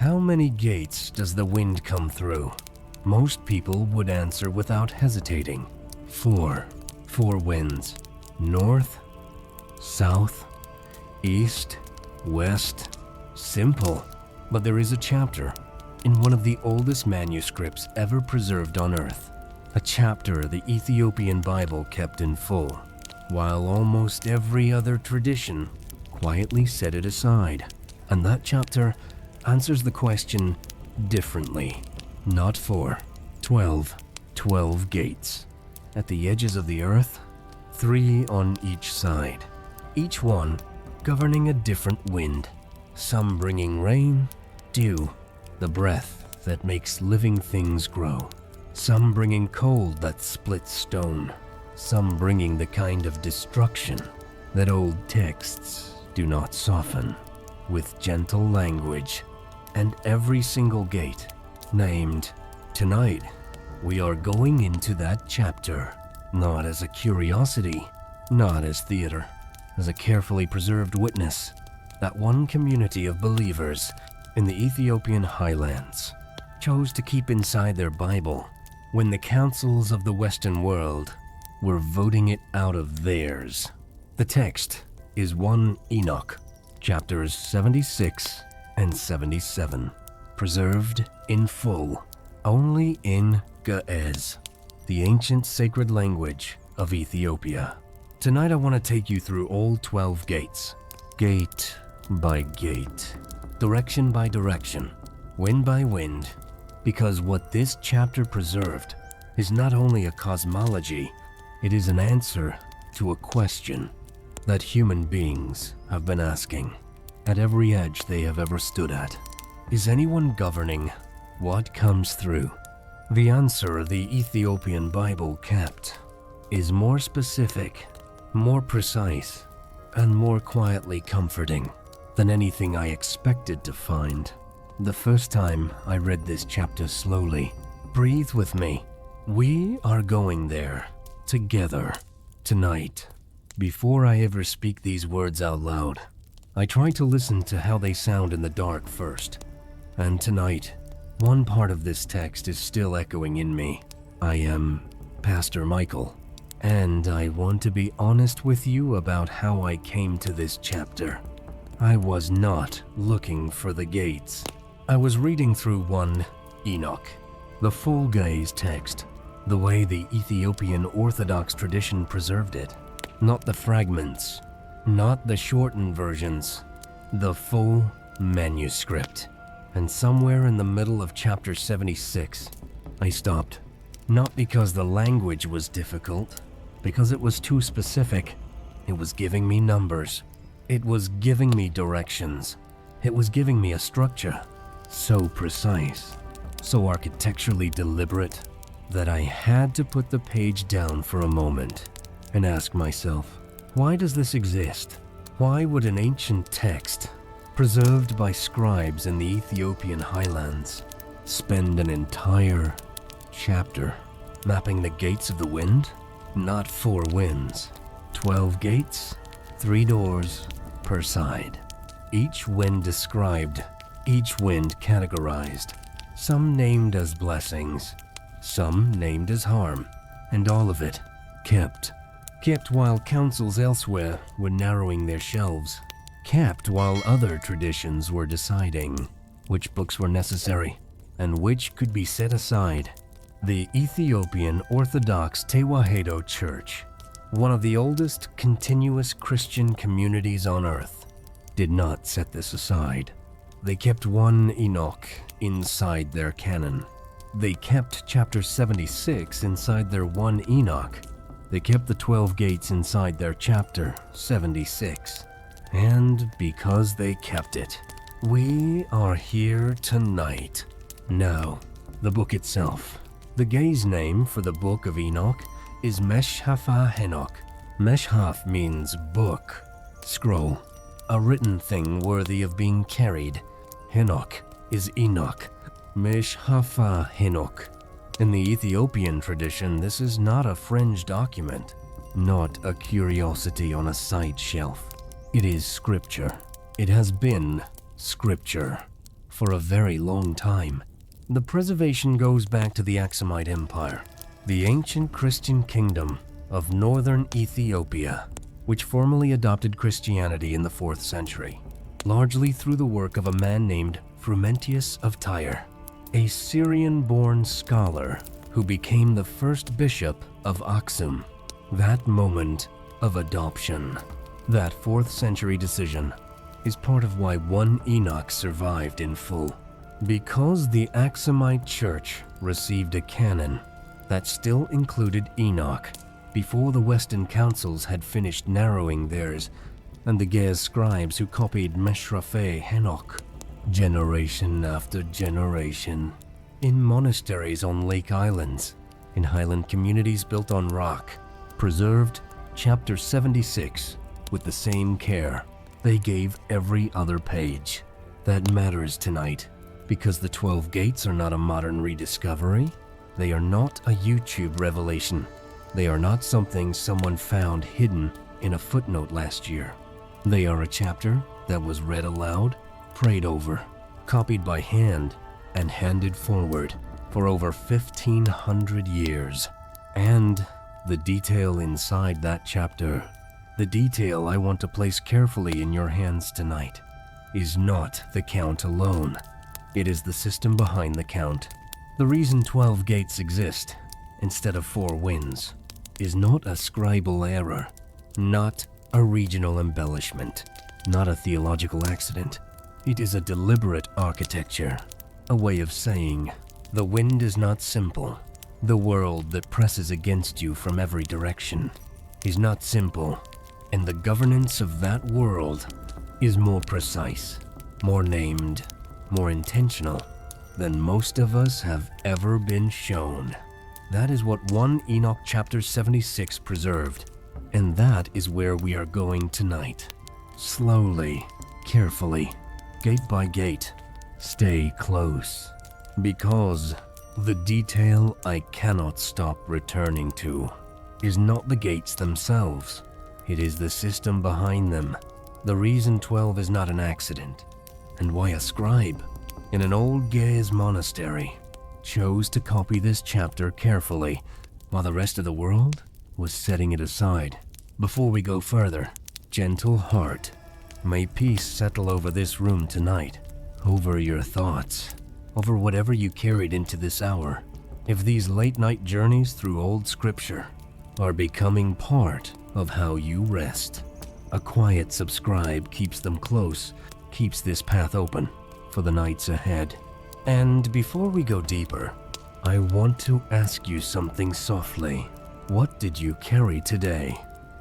How many gates does the wind come through? Most people would answer without hesitating. 4. 4 winds. North, south, east, west. Simple. But there is a chapter in one of the oldest manuscripts ever preserved on earth. A chapter the Ethiopian Bible kept in full, while almost every other tradition quietly set it aside. And that chapter answers the question differently. Not 4, 12. 12 gates. At the edges of the earth, 3 on each side, each one governing a different wind. Some bringing rain, dew, the breath that makes living things grow. Some bringing cold that splits stone. Some bringing the kind of destruction that old texts do not soften, with gentle language. And every single gate named. Tonight, we are going into that chapter, not as a curiosity, not as theater, as a carefully preserved witness that one community of believers in the Ethiopian highlands chose to keep inside their Bible when the councils of the Western world were voting it out of theirs. The text is 1 Enoch, chapters 76 and 77, preserved in full, only in Ge'ez, the ancient sacred language of Ethiopia. Tonight I want to take you through all 12 gates, gate by gate, direction by direction, wind by wind, because what this chapter preserved is not only a cosmology, it is an answer to a question that human beings have been asking at every edge they have ever stood at. Is anyone governing what comes through? The answer the Ethiopian Bible kept is more specific, more precise, and more quietly comforting than anything I expected to find. The first time I read this chapter slowly, breathe with me. We are going there together tonight. Before I ever speak these words out loud, I try to listen to how they sound in the dark first. And tonight, one part of this text is still echoing in me. I am Pastor Michael, and I want to be honest with you about how I came to this chapter. I was not looking for the gates. I was reading through 1 Enoch, the full gaze text, the way the Ethiopian Orthodox tradition preserved it. Not the fragments, not the shortened versions, the full manuscript. And somewhere in the middle of chapter 76, I stopped. Not because the language was difficult, because it was too specific. It was giving me numbers. It was giving me directions. It was giving me a structure so precise, so architecturally deliberate, that I had to put the page down for a moment and ask myself, why does this exist? Why would an ancient text, preserved by scribes in the Ethiopian highlands, spend an entire chapter mapping the gates of the wind? Not 4 winds, 12 gates, 3 doors per side. Each wind described, each wind categorized, some named as blessings, some named as harm, and all of it kept while councils elsewhere were narrowing their shelves, kept while other traditions were deciding which books were necessary and which could be set aside. The Ethiopian Orthodox Tewahedo Church, one of the oldest continuous Christian communities on earth, did not set this aside. They kept 1 Enoch inside their canon. They kept chapter 76 inside their 1 Enoch. They kept the 12 gates inside their chapter 76. And because they kept it, we are here tonight. Now, the book itself. The gaze name for the book of Enoch is Mäṣḥafä Henok. Mäṣḥaf means book, scroll, a written thing worthy of being carried. Henok is Enoch. Mäṣḥafä Henok. In the Ethiopian tradition, this is not a fringe document, not a curiosity on a side shelf. It is scripture. It has been scripture for a very long time. The preservation goes back to the Aksumite Empire, the ancient Christian kingdom of northern Ethiopia, which formally adopted Christianity in the 4th century, largely through the work of a man named Frumentius of Tyre, a Syrian-born scholar who became the first bishop of Aksum. That moment of adoption, that 4th century decision, is part of why one Enoch survived in full. Because the Aksumite Church received a canon that still included Enoch before the Western councils had finished narrowing theirs, and the Ge'ez scribes who copied Mäṣḥafä Henok, generation after generation, in monasteries on lake islands, in highland communities built on rock, preserved chapter 76 with the same care they gave every other page. That matters tonight, because the 12 gates are not a modern rediscovery. They are not a YouTube revelation. They are not something someone found hidden in a footnote last year. They are a chapter that was read aloud, prayed over, copied by hand, and handed forward for over 1,500 years. And the detail inside that chapter, the detail I want to place carefully in your hands tonight, is not the count alone. It is the system behind the count. The reason 12 gates exist instead of 4 winds is not a scribal error, not a regional embellishment, not a theological accident. It is a deliberate architecture, a way of saying, the wind is not simple. The world that presses against you from every direction is not simple, and the governance of that world is more precise, more named, more intentional than most of us have ever been shown. That is what 1 Enoch chapter 76 preserved, and that is where we are going tonight. Slowly, carefully, gate by gate, stay close, because the detail I cannot stop returning to is not the gates themselves. It is the system behind them. The reason 12 is not an accident, and why a scribe in an old Ge'ez monastery chose to copy this chapter carefully while the rest of the world was setting it aside. Before we go further, gentle heart, may peace settle over this room tonight, over your thoughts, over whatever you carried into this hour. If these late-night journeys through old scripture are becoming part of how you rest, a quiet subscribe keeps them close, keeps this path open for the nights ahead. And before we go deeper, I want to ask you something softly. What did you carry today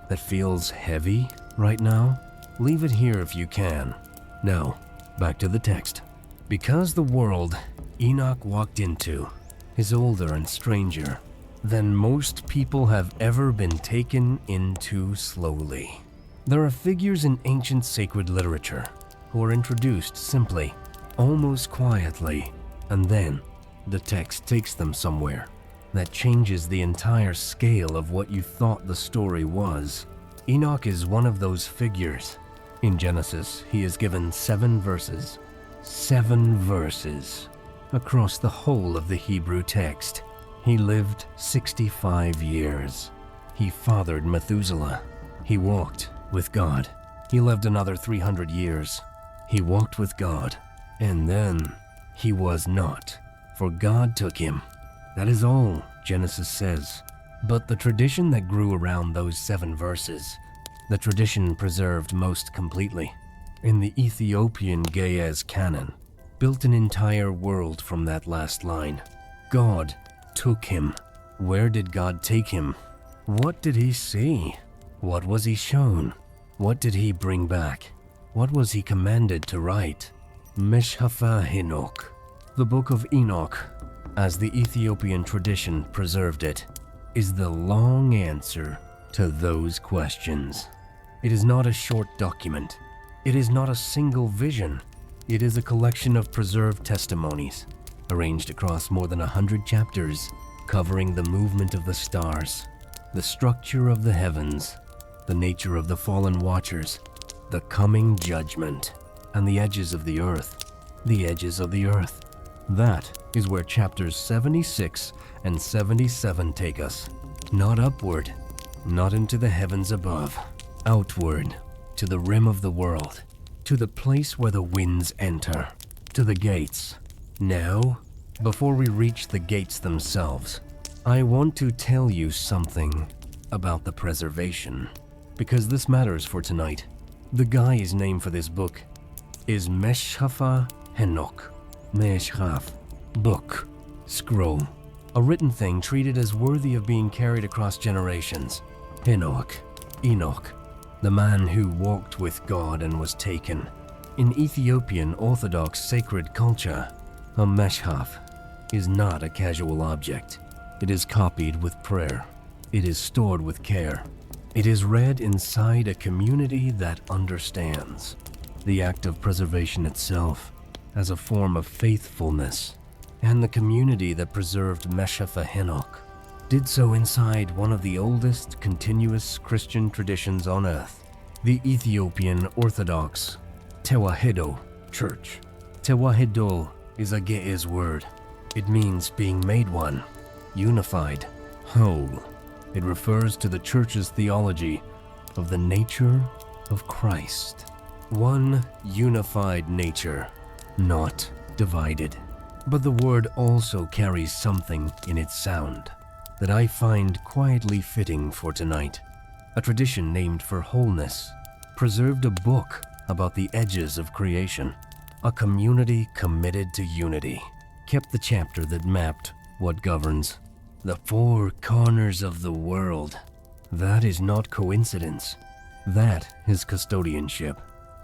that feels heavy right now? Leave it here if you can. Now, back to the text. Because the world Enoch walked into is older and stranger than most people have ever been taken into slowly. There are figures in ancient sacred literature who are introduced simply, almost quietly, and then the text takes them somewhere that changes the entire scale of what you thought the story was. Enoch is one of those figures. In Genesis, he is given 7 verses. 7 verses across the whole of the Hebrew text. He lived 65 years. He fathered Methuselah. He walked with God. He lived another 300 years. He walked with God. And then he was not, for God took him. That is all Genesis says. But the tradition that grew around those 7 verses, the tradition preserved most completely in the Ethiopian Ge'ez canon, built an entire world from that last line. God took him. Where did God take him? What did he see? What was he shown? What did he bring back? What was he commanded to write? Mäṣḥafä Henok, the Book of Enoch, as the Ethiopian tradition preserved it, is the long answer to those questions. It is not a short document. It is not a single vision. It is a collection of preserved testimonies, arranged across more than 100 chapters, covering the movement of the stars, the structure of the heavens, the nature of the fallen watchers, the coming judgment, and the edges of the earth. the edges of the earth. That is where chapters 76 and 77 take us. Not upward, not into the heavens above, outward, to the rim of the world, to the place where the winds enter, to the gates. Now, before we reach the gates themselves, I want to tell you something about the preservation, because this matters for tonight. The guy's name for this book is Mäṣḥafä Henok. Mäṣḥaf, book, scroll, a written thing treated as worthy of being carried across generations. Enoch, the man who walked with God and was taken. In Ethiopian Orthodox sacred culture, a Mäṣḥaf is not a casual object. It is copied with prayer. It is stored with care. It is read inside a community that understands. The act of preservation itself as a form of faithfulness, and the community that preserved Mäṣḥafä Henok did so inside one of the oldest continuous Christian traditions on earth, the Ethiopian Orthodox Tewahedo Church. Tewahedo is a Ge'ez word. It means being made one, unified, whole. It refers to the church's theology of the nature of Christ. One unified nature, not divided. But the word also carries something in its sound that I find quietly fitting for tonight. A tradition named for wholeness preserved a book about the edges of creation. A community committed to unity kept the chapter that mapped what governs the four corners of the world. That is not coincidence. That is custodianship.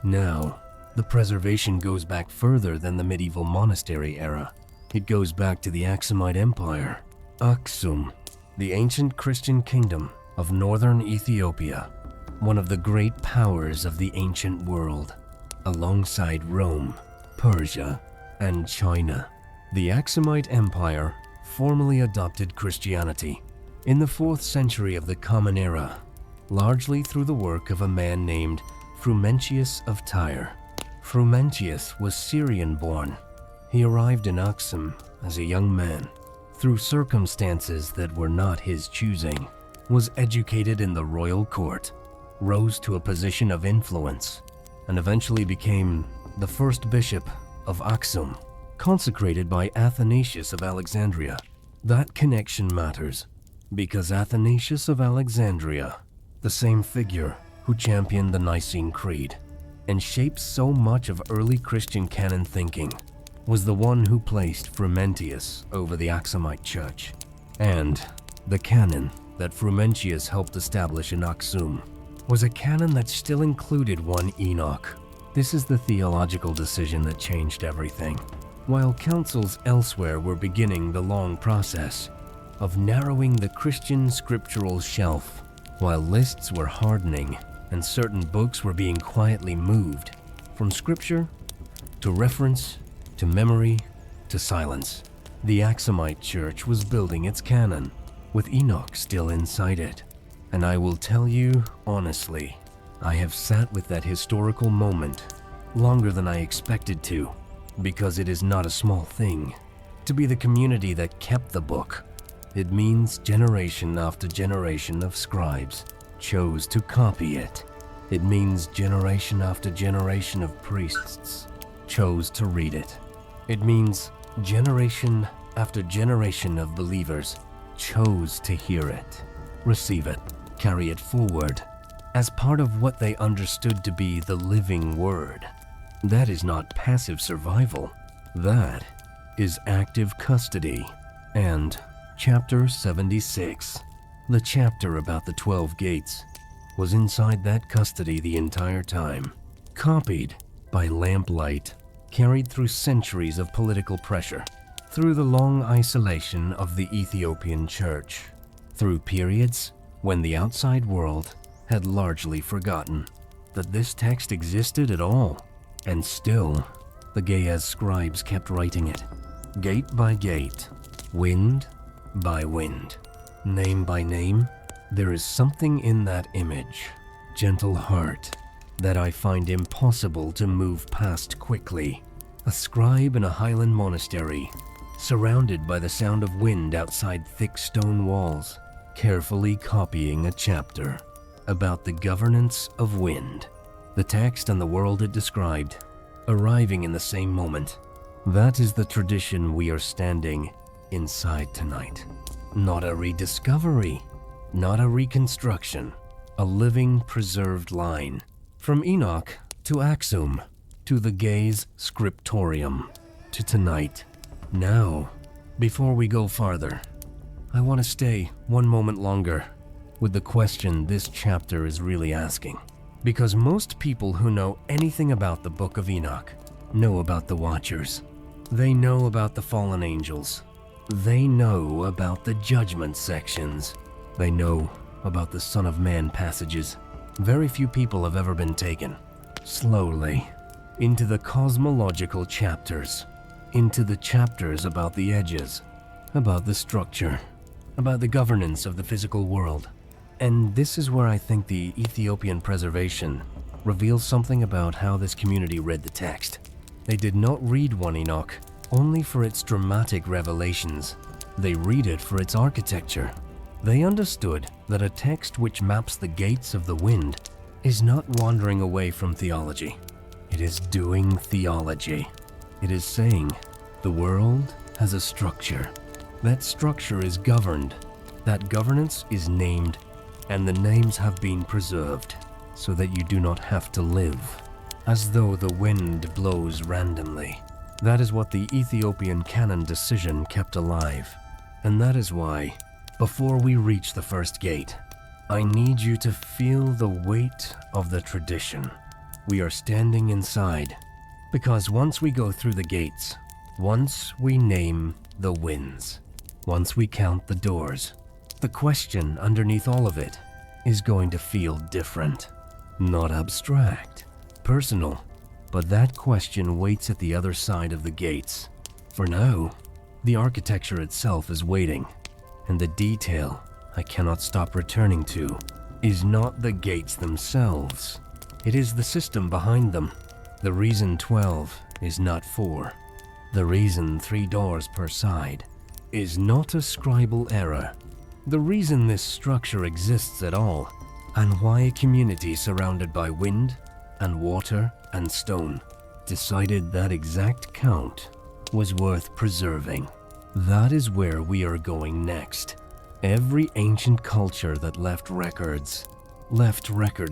Now, the preservation goes back further than the medieval monastery era. It goes back to the Aksumite Empire. Aksum, the ancient Christian kingdom of northern Ethiopia, one of the great powers of the ancient world, alongside Rome, Persia, and China. The Aksumite Empire formally adopted Christianity in the 4th century of the Common Era, largely through the work of a man named Frumentius of Tyre. Frumentius was Syrian-born. He arrived in Aksum as a young man, through circumstances that were not his choosing, was educated in the royal court, rose to a position of influence, and eventually became the first bishop of Aksum, consecrated by Athanasius of Alexandria. That connection matters, because Athanasius of Alexandria, the same figure who championed the Nicene Creed and shaped so much of early Christian canon thinking, was the one who placed Frumentius over the Aksumite Church. And the canon that Frumentius helped establish in Aksum was a canon that still included one Enoch. This is the theological decision that changed everything. While councils elsewhere were beginning the long process of narrowing the Christian scriptural shelf, while lists were hardening and certain books were being quietly moved from scripture to reference to memory to silence, the Aksumite Church was building its canon, with Enoch still inside it. And I will tell you honestly, I have sat with that historical moment longer than I expected to, because it is not a small thing to be the community that kept the book. It means generation after generation of scribes chose to copy it. It means generation after generation of priests chose to read it. It means generation after generation of believers chose to hear it, receive it, carry it forward as part of what they understood to be the living word. That is not passive survival. That is active custody. And chapter 76, the chapter about the 12 gates, was inside that custody the entire time, copied by lamplight, carried through centuries of political pressure, through the long isolation of the Ethiopian Church, through periods when the outside world had largely forgotten that this text existed at all. And still, the Ge'ez scribes kept writing it, gate by gate, wind by wind, name by name. There is something in that image, gentle heart, that I find impossible to move past quickly. a scribe in a highland monastery, surrounded by the sound of wind outside thick stone walls, carefully copying a chapter about the governance of wind. The text and the world it described, arriving in the same moment. That is the tradition we are standing inside tonight. Not a rediscovery, not a reconstruction, a living, preserved line. From Enoch to Aksum, to the gaze scriptorium, to tonight. Now, before we go farther, I want to stay one moment longer with the question this chapter is really asking. Because most people who know anything about the Book of Enoch know about the Watchers. They know about the fallen angels. They know about the judgment sections. They know about the Son of Man passages. Very few people have ever been taken slowly into the cosmological chapters, into the chapters about the edges, about the structure, about the governance of the physical world. And this is where I think the Ethiopian preservation reveals something about how this community read the text. They did not read 1 Enoch only for its dramatic revelations. They read it for its architecture. They understood that a text which maps the gates of the wind is not wandering away from theology. It is doing theology. It is saying the world has a structure. That structure is governed. That governance is named, and the names have been preserved so that you do not have to live as though the wind blows randomly. That is what the Ethiopian canon decision kept alive. And that is why, before we reach the first gate, I need you to feel the weight of the tradition. We are standing inside, because once we go through the gates, once we name the winds, once we count the doors, the question underneath all of it is going to feel different. Not abstract, personal, but that question waits at the other side of the gates. For now, the architecture itself is waiting, and the detail I cannot stop returning to is not the gates themselves. It is the system behind them. The reason 12 is not 4. The reason 3 doors per side is not a scribal error. The reason this structure exists at all, and why a community surrounded by wind and water and stone decided that exact count was worth preserving. That is where we are going next. Every ancient culture that left records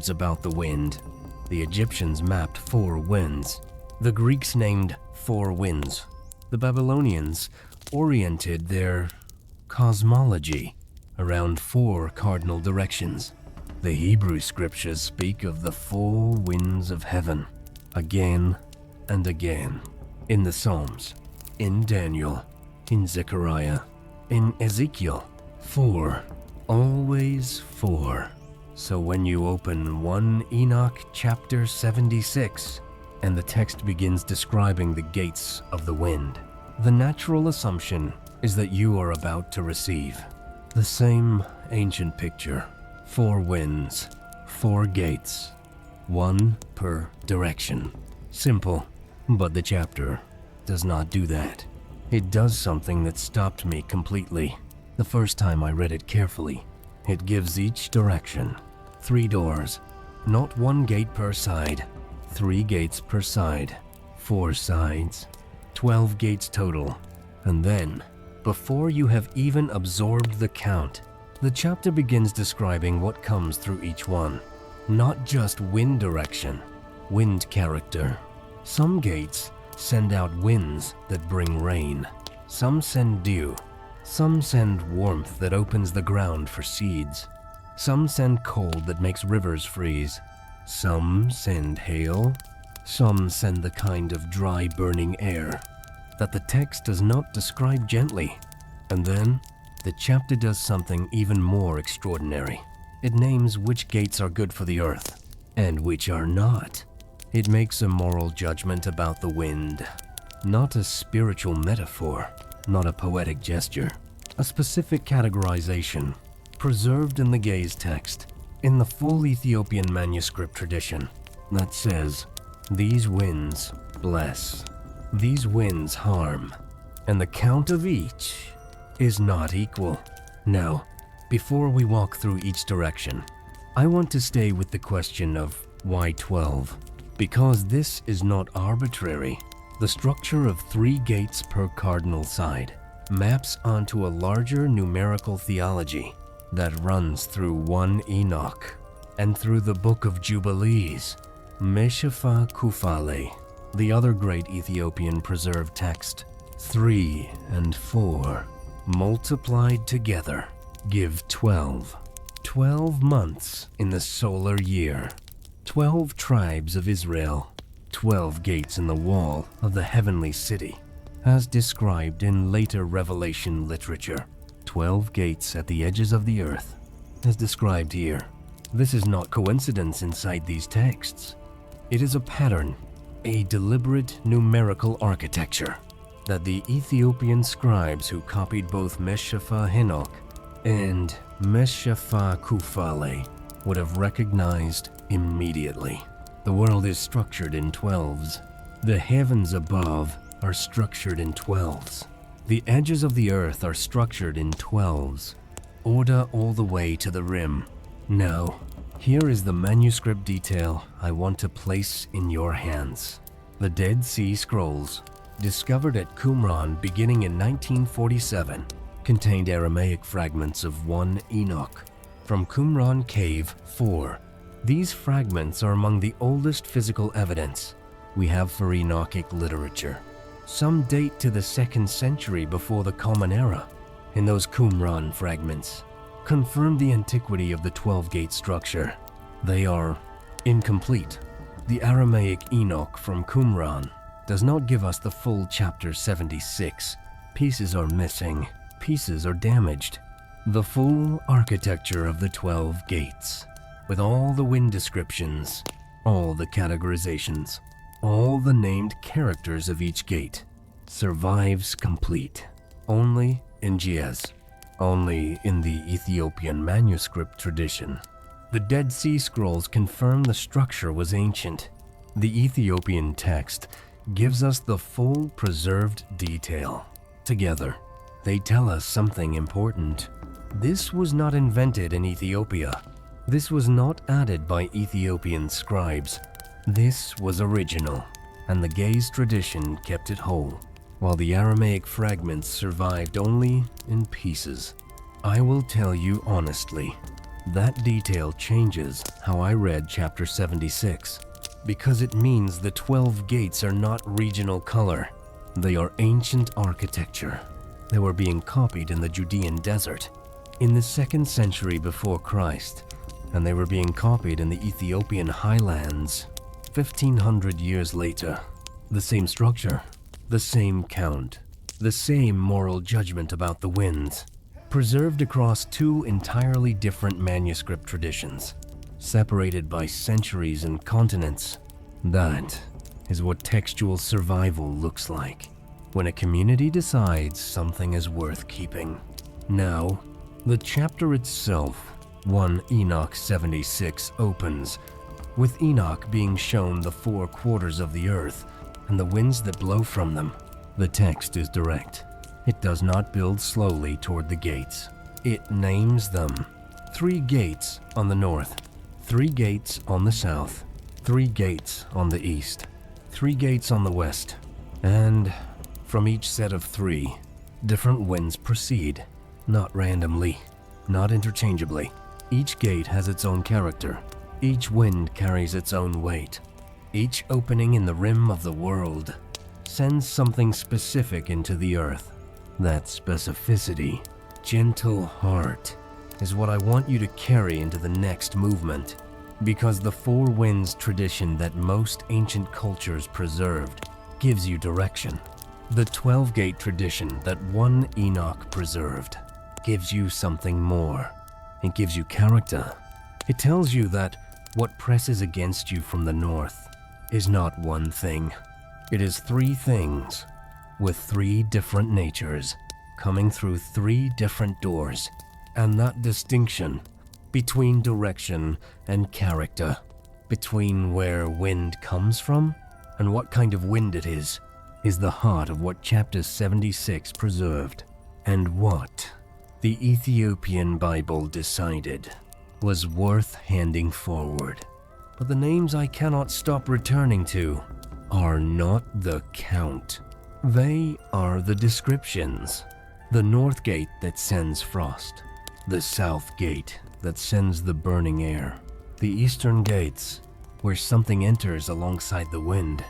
about the wind. The Egyptians mapped 4 winds. The Greeks named 4 winds. The Babylonians oriented their cosmology around 4 cardinal directions. The Hebrew scriptures speak of the 4 winds of heaven again and again. In the Psalms, in Daniel, in Zechariah, in Ezekiel. 4, always 4. So when you open 1 Enoch chapter 76 and the text begins describing the gates of the wind, the natural assumption is that you are about to receive the same ancient picture. 4 winds, 4 gates, 1 per direction. Simple, but the chapter does not do that. It does something that stopped me completely the first time I read it carefully. It gives each direction 3 doors, not 1 gate per side, 3 gates per side, 4 sides, 12 gates total. And then, before you have even absorbed the count, the chapter begins describing what comes through each one. Not just wind direction, wind character. Some gates send out winds that bring rain. Some send dew. Some send warmth that opens the ground for seeds. Some send cold that makes rivers freeze. Some send hail. Some send the kind of dry burning air that the text does not describe gently. And then, the chapter does something even more extraordinary. It names which gates are good for the earth, and which are not. It makes a moral judgment about the wind, not a spiritual metaphor, not a poetic gesture. A specific categorization, preserved in the gaze text, in the full Ethiopian manuscript tradition, that says, "These winds bless, these winds harm, and the count of each is not equal. Now, before we walk through each direction, I want to stay with the question of why 12? Because this is not arbitrary. The structure of 3 gates per cardinal side maps onto a larger numerical theology that runs through 1 Enoch and through the Book of Jubilees, Mäṣḥafä Henok, the other great Ethiopian preserved text. 3 and 4 multiplied together give 12. 12 months in the solar year, 12 tribes of Israel, 12 gates in the wall of the heavenly city, as described in later Revelation literature. 12 gates at the edges of the earth, as described here. This is not coincidence inside these texts. It is a pattern, a deliberate numerical architecture that the Ethiopian scribes who copied both Mäṣḥafä Henok and Mäṣḥafä Henok would have recognized immediately. The world is structured in 12s. The heavens above are structured in 12s. The edges of the earth are structured in 12s. Order all the way to the rim. Now, here is the manuscript detail I want to place in your hands. The Dead Sea Scrolls, discovered at Qumran beginning in 1947, contained Aramaic fragments of 1 Enoch from Qumran Cave 4. These fragments are among the oldest physical evidence we have for Enochic literature. Some date to the 2nd century before the Common Era. In those Qumran fragments, confirm the antiquity of the 12-gate structure. They are incomplete. The Aramaic Enoch from Qumran does not give us the full chapter 76. Pieces are missing, pieces are damaged. The full architecture of the 12 gates, with all the wind descriptions, all the categorizations, all the named characters of each gate, survives complete only in Ge'ez, only in the Ethiopian manuscript tradition. The Dead Sea Scrolls confirm the structure was ancient. The Ethiopian text gives us the full preserved detail. Together, they tell us something important. This was not invented in Ethiopia. This was not added by Ethiopian scribes. This was original, and the Ge'ez tradition kept it whole, while the Aramaic fragments survived only in pieces. I will tell you honestly, that detail changes how I read chapter 76, because it means the 12 gates are not regional color. They are ancient architecture. They were being copied in the Judean desert in the 2nd century before Christ, and they were being copied in the Ethiopian highlands 1500 years later. The same structure, the same count, the same moral judgment about the winds, preserved across 2 entirely different manuscript traditions, separated by centuries and continents. That is what textual survival looks like when a community decides something is worth keeping. Now, the chapter itself, 1 Enoch 76, opens with Enoch being shown the 4 quarters of the earth and the winds that blow from them. The text is direct. It does not build slowly toward the gates. It names them. 3 gates on the north, 3 gates on the south, 3 gates on the east, 3 gates on the west, and from each set of 3, different winds proceed, not randomly, not interchangeably. Each gate has its own character. Each wind carries its own weight. Each opening in the rim of the world sends something specific into the earth. That specificity, gentle heart, is what I want you to carry into the next movement, because the 4 winds tradition that most ancient cultures preserved gives you direction. The 12-gate tradition that 1 Enoch preserved gives you something more. It gives you character. It tells you that what presses against you from the north is not one thing. It is 3 things with 3 different natures coming through 3 different doors. And that distinction between direction and character, between where wind comes from and what kind of wind it is is the heart of what chapter 76 preserved, and what the Ethiopian Bible decided was worth handing forward. But the names I cannot stop returning to are not the count. They are the descriptions. The north gate that sends frost, the south gate that sends the burning air, the eastern gates where something enters alongside the wind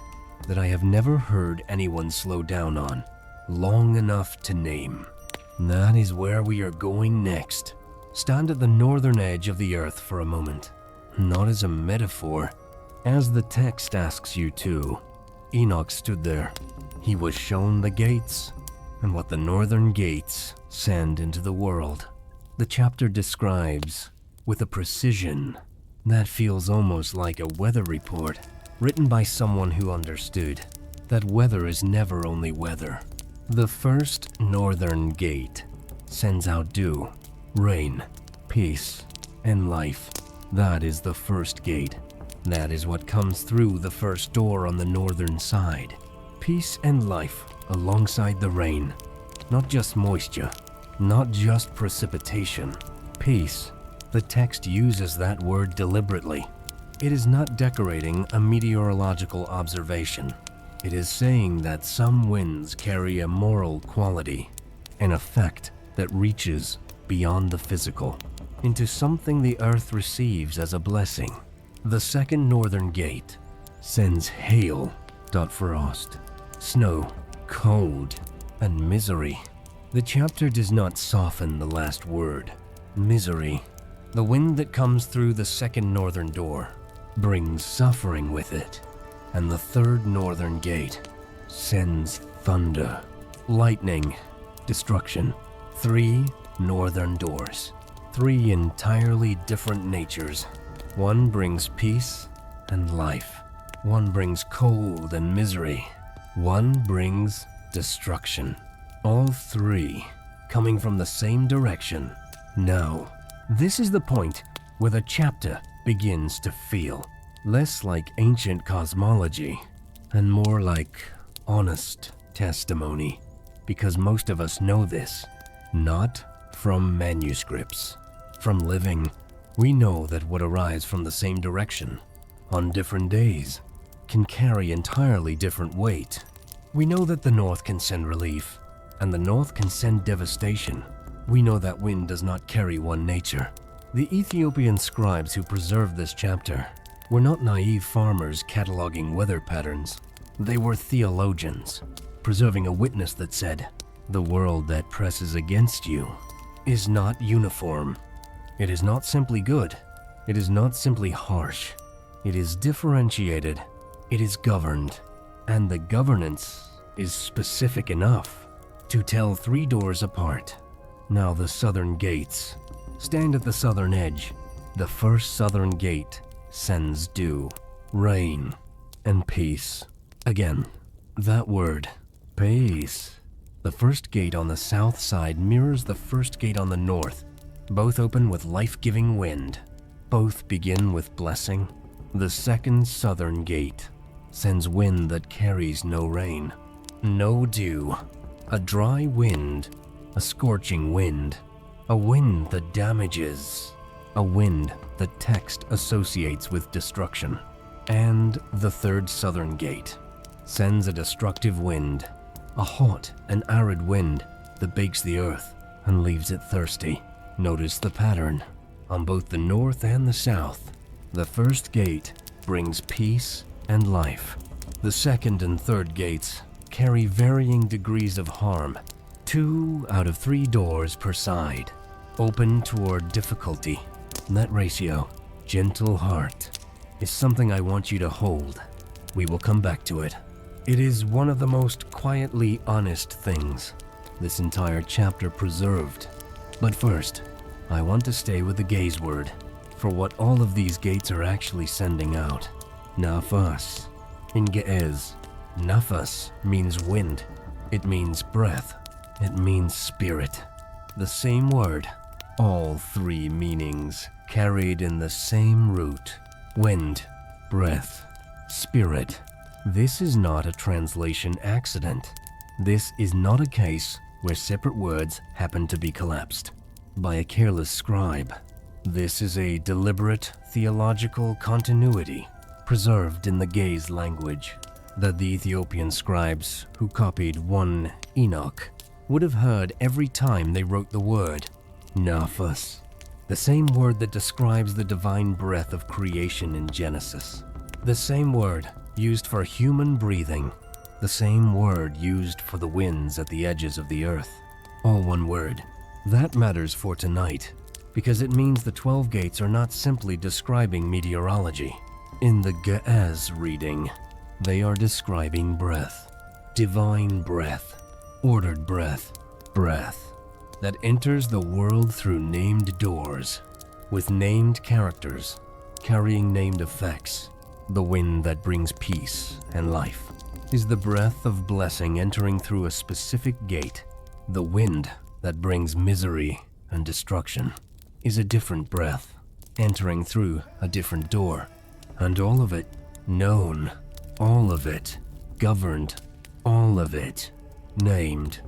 that I have never heard anyone slow down on long enough to name. That is where we are going next. Stand at the northern edge of the earth for a moment, not as a metaphor, as the text asks you to. Enoch stood there. He was shown the gates and what the northern gates send into the world. The chapter describes with a precision that feels almost like a weather report written by someone who understood that weather is never only weather. The first northern gate sends out dew, rain, peace, and life. That is the first gate. That is what comes through the first door on the northern side. Peace and life alongside the rain. Not just moisture, not just precipitation. Peace. The text uses that word deliberately. It is not decorating a meteorological observation. It is saying that some winds carry a moral quality, an effect that reaches beyond the physical, into something the earth receives as a blessing. The second northern gate sends hail, frost, snow, cold, and misery. The chapter does not soften the last word, misery. The wind that comes through the second northern door brings suffering with it, and the third northern gate sends thunder, lightning, destruction. 3 northern doors, 3 entirely different natures. One brings peace and life. One brings cold and misery. One brings destruction. All 3 coming from the same direction. Now, this is the point where the chapter begins to feel less like ancient cosmology and more like honest testimony, because most of us know this, not from manuscripts. From living, we know that what arrives from the same direction on different days can carry entirely different weight. We know that the north can send relief, and the north can send devastation. We know that wind does not carry one nature. The Ethiopian scribes who preserved this chapter were not naive farmers cataloging weather patterns. They were theologians, preserving a witness that said, "The world that presses against you is not uniform. It is not simply good. It is not simply harsh. It is differentiated. It is governed. And the governance is specific enough to tell 3 doors apart." Now the southern gates stand at the southern edge. The first southern gate sends dew, rain, and peace. Again, that word, peace. The first gate on the south side mirrors the first gate on the north. Both open with life-giving wind. Both begin with blessing. The second southern gate sends wind that carries no rain, no dew, a dry wind, a scorching wind, a wind that damages, a wind the text associates with destruction. And the third southern gate sends a destructive wind, a hot and arid wind that bakes the earth and leaves it thirsty. Notice the pattern on both the north and the south. The first gate brings peace and life. The second and third gates carry varying degrees of harm. 2 out of 3 doors per side open toward difficulty. That ratio, gentle heart, is something I want you to hold. We will come back to it. It is one of the most quietly honest things this entire chapter preserved. But first, I want to stay with the gaze word for what all of these gates are actually sending out. Nafas. In Ge'ez, Nafas means wind. It means breath. It means spirit. The same word, all 3 meanings carried in the same root. Wind, breath, spirit. This is not a translation accident. This is not a case where separate words happen to be collapsed by a careless scribe. This is a deliberate theological continuity preserved in the gaze language that the Ethiopian scribes who copied one Enoch would have heard every time they wrote the word Nafas, the same word that describes the divine breath of creation in Genesis, the same word used for human breathing, the same word used for the winds at the edges of the earth. All one word. That matters for tonight, because it means the 12 gates are not simply describing meteorology. In the Ge'ez reading, they are describing breath, divine breath, ordered breath, breath that enters the world through named doors, with named characters, carrying named effects. The wind that brings peace and life is the breath of blessing entering through a specific gate. The wind that brings misery and destruction is a different breath entering through a different door. And all of it known, all of it governed, all of it named.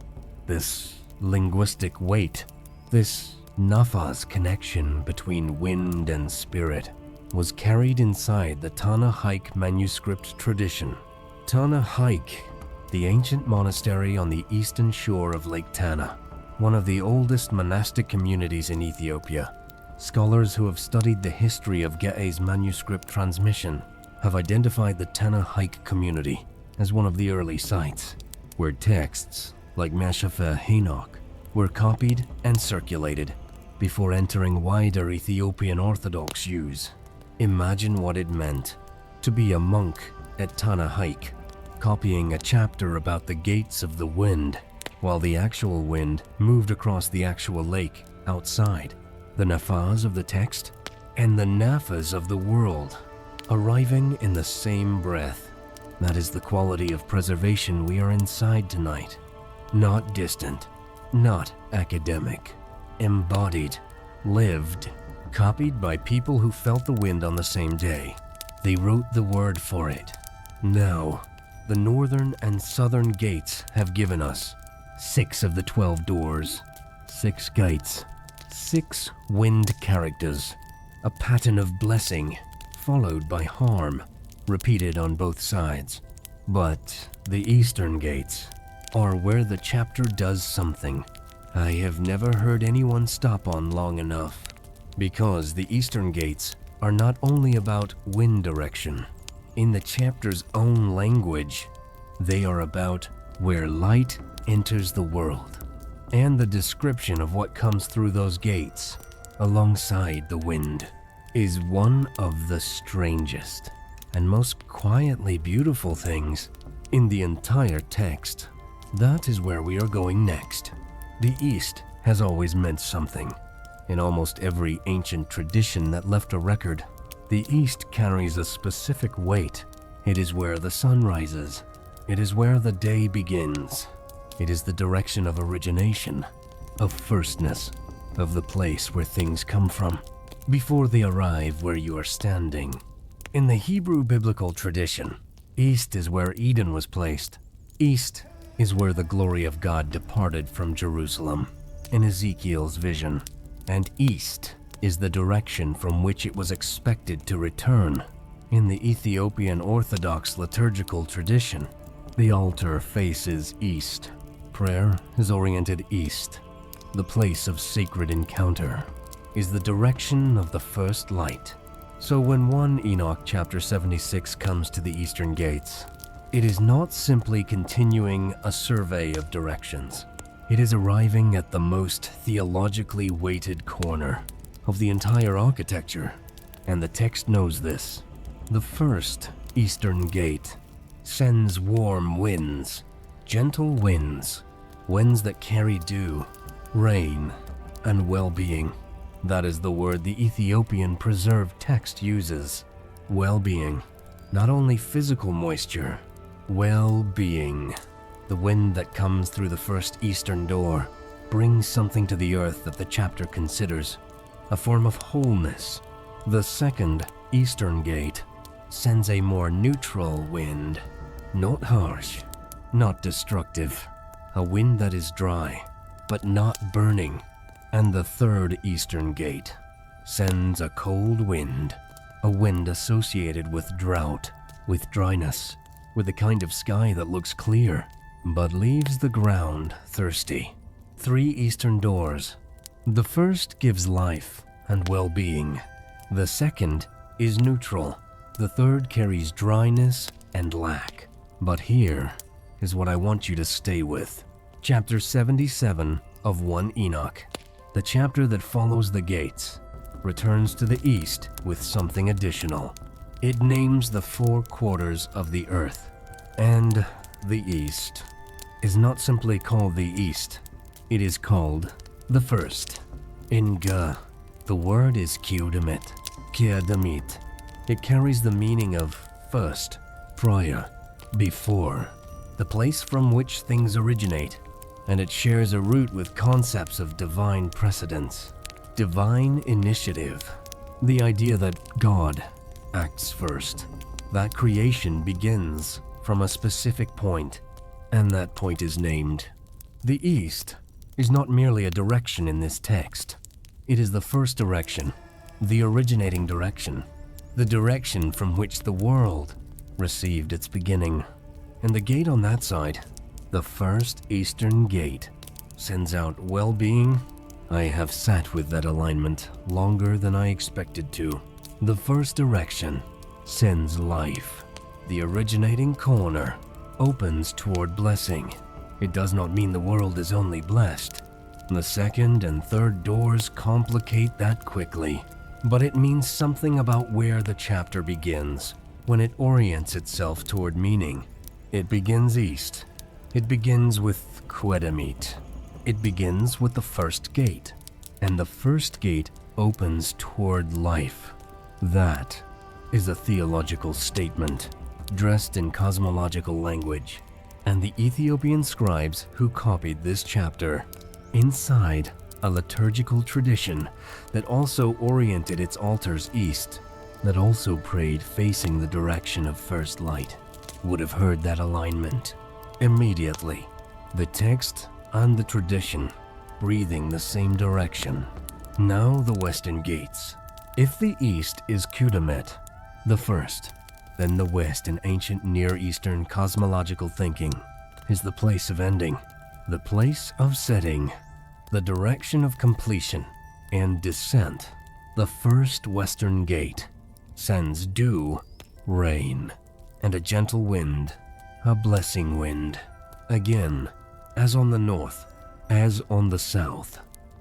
This linguistic weight, this Nafas connection between wind and spirit, was carried inside the Tana Haiq manuscript tradition. Tana Haiq, the ancient monastery on the eastern shore of Lake Tana, one of the oldest monastic communities in Ethiopia. Scholars who have studied the history of Ge'ez manuscript transmission have identified the Tana Haiq community as one of the early sites where texts like Mäṣḥafä Henok were copied and circulated before entering wider Ethiopian Orthodox use. Imagine what it meant to be a monk at Tana Haiq, copying a chapter about the gates of the wind, while the actual wind moved across the actual lake outside. The Nafas of the text and the Nafas of the world arriving in the same breath. That is the quality of preservation we are inside tonight. Not distant, not academic, embodied, lived, copied by people who felt the wind on the same day. They wrote the word for it. Now, the northern and southern gates have given us 6 of the 12 doors, 6 gates, 6 wind characters, a pattern of blessing followed by harm, repeated on both sides. But the eastern gates are where the chapter does something I have never heard anyone stop on long enough, because the eastern gates are not only about wind direction. In the chapter's own language, they are about where light enters the world, and the description of what comes through those gates alongside the wind is one of the strangest and most quietly beautiful things in the entire text. That is where we are going next. The East has always meant something. In almost every ancient tradition that left a record, the East carries a specific weight. It is where the sun rises. It is where the day begins. It is the direction of origination, of firstness, of the place where things come from, before they arrive where you are standing. In the Hebrew biblical tradition, East is where Eden was placed. East is where the glory of God departed from Jerusalem in Ezekiel's vision, and East is the direction from which it was expected to return. In the Ethiopian Orthodox liturgical tradition, the altar faces east. Prayer is oriented east. The place of sacred encounter is the direction of the first light. So when 1 Enoch chapter 76 comes to the eastern gates, it is not simply continuing a survey of directions. It is arriving at the most theologically weighted corner of the entire architecture, and the text knows this. The first eastern gate sends warm winds, gentle winds, winds that carry dew, rain, and well-being. That is the word the Ethiopian preserved text uses. Well-being. Not only physical moisture, well-being. The wind that comes through the first eastern door brings something to the earth that the chapter considers, a form of wholeness. The second eastern gate sends a more neutral wind, Not harsh, not destructive, a wind that is dry, but not burning. And the third eastern gate sends a cold wind, a wind associated with drought, with dryness, with the kind of sky that looks clear, but leaves the ground thirsty. 3 eastern doors. The first gives life and well-being. The second is neutral. The third carries dryness and lack. But here is what I want you to stay with. Chapter 77 of 1 Enoch, the chapter that follows the gates, returns to the east with something additional. It names the 4 quarters of the earth. And the east is not simply called the east. It is called the first. In Ga, the word is Qudamit, Kiadamit. It carries the meaning of first, prior, before, the place from which things originate, and it shares a root with concepts of divine precedence, divine initiative, the idea that God acts first, that creation begins from a specific point, and that point is named. The east is not merely a direction in this text. It is the first direction, the originating direction, the direction from which the world received its beginning. And the gate on that side, the first eastern gate, sends out well-being. I have sat with that alignment longer than I expected to. The first direction sends life. The originating corner opens toward blessing. It does not mean the world is only blessed. The second and third doors complicate that quickly, but it means something about where the chapter begins when it orients itself toward meaning. It begins east. It begins with Qedamit. It begins with the first gate, and the first gate opens toward life. That is a theological statement, dressed in cosmological language, and the Ethiopian scribes who copied this chapter, inside a liturgical tradition that also oriented its altars east, that also prayed facing the direction of first light, would have heard that alignment immediately. The text and the tradition breathing the same direction. Now the western gates. If the east is Qudamit, the first, then the west in ancient Near Eastern cosmological thinking is the place of ending, the place of setting, the direction of completion and descent. The first western gate sends dew, rain, and a gentle wind, a blessing wind. Again, as on the north, as on the south,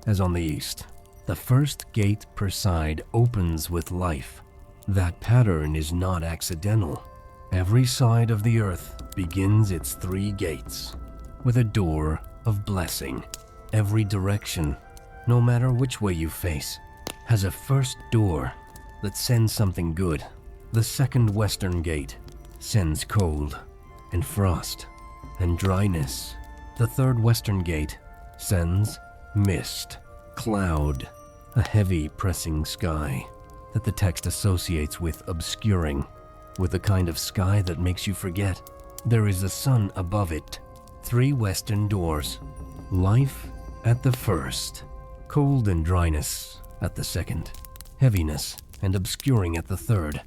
as on the east, the first gate per side opens with life. That pattern is not accidental. Every side of the earth begins its 3 gates with a door of blessing. Every direction, no matter which way you face, has a first door that sends something good. The second western gate sends cold and frost and dryness. The third western gate sends mist, cloud, a heavy pressing sky that the text associates with obscuring, with the kind of sky that makes you forget there is a sun above it. 3 western doors. Life at the first, cold and dryness at the second, heaviness and obscuring at the third.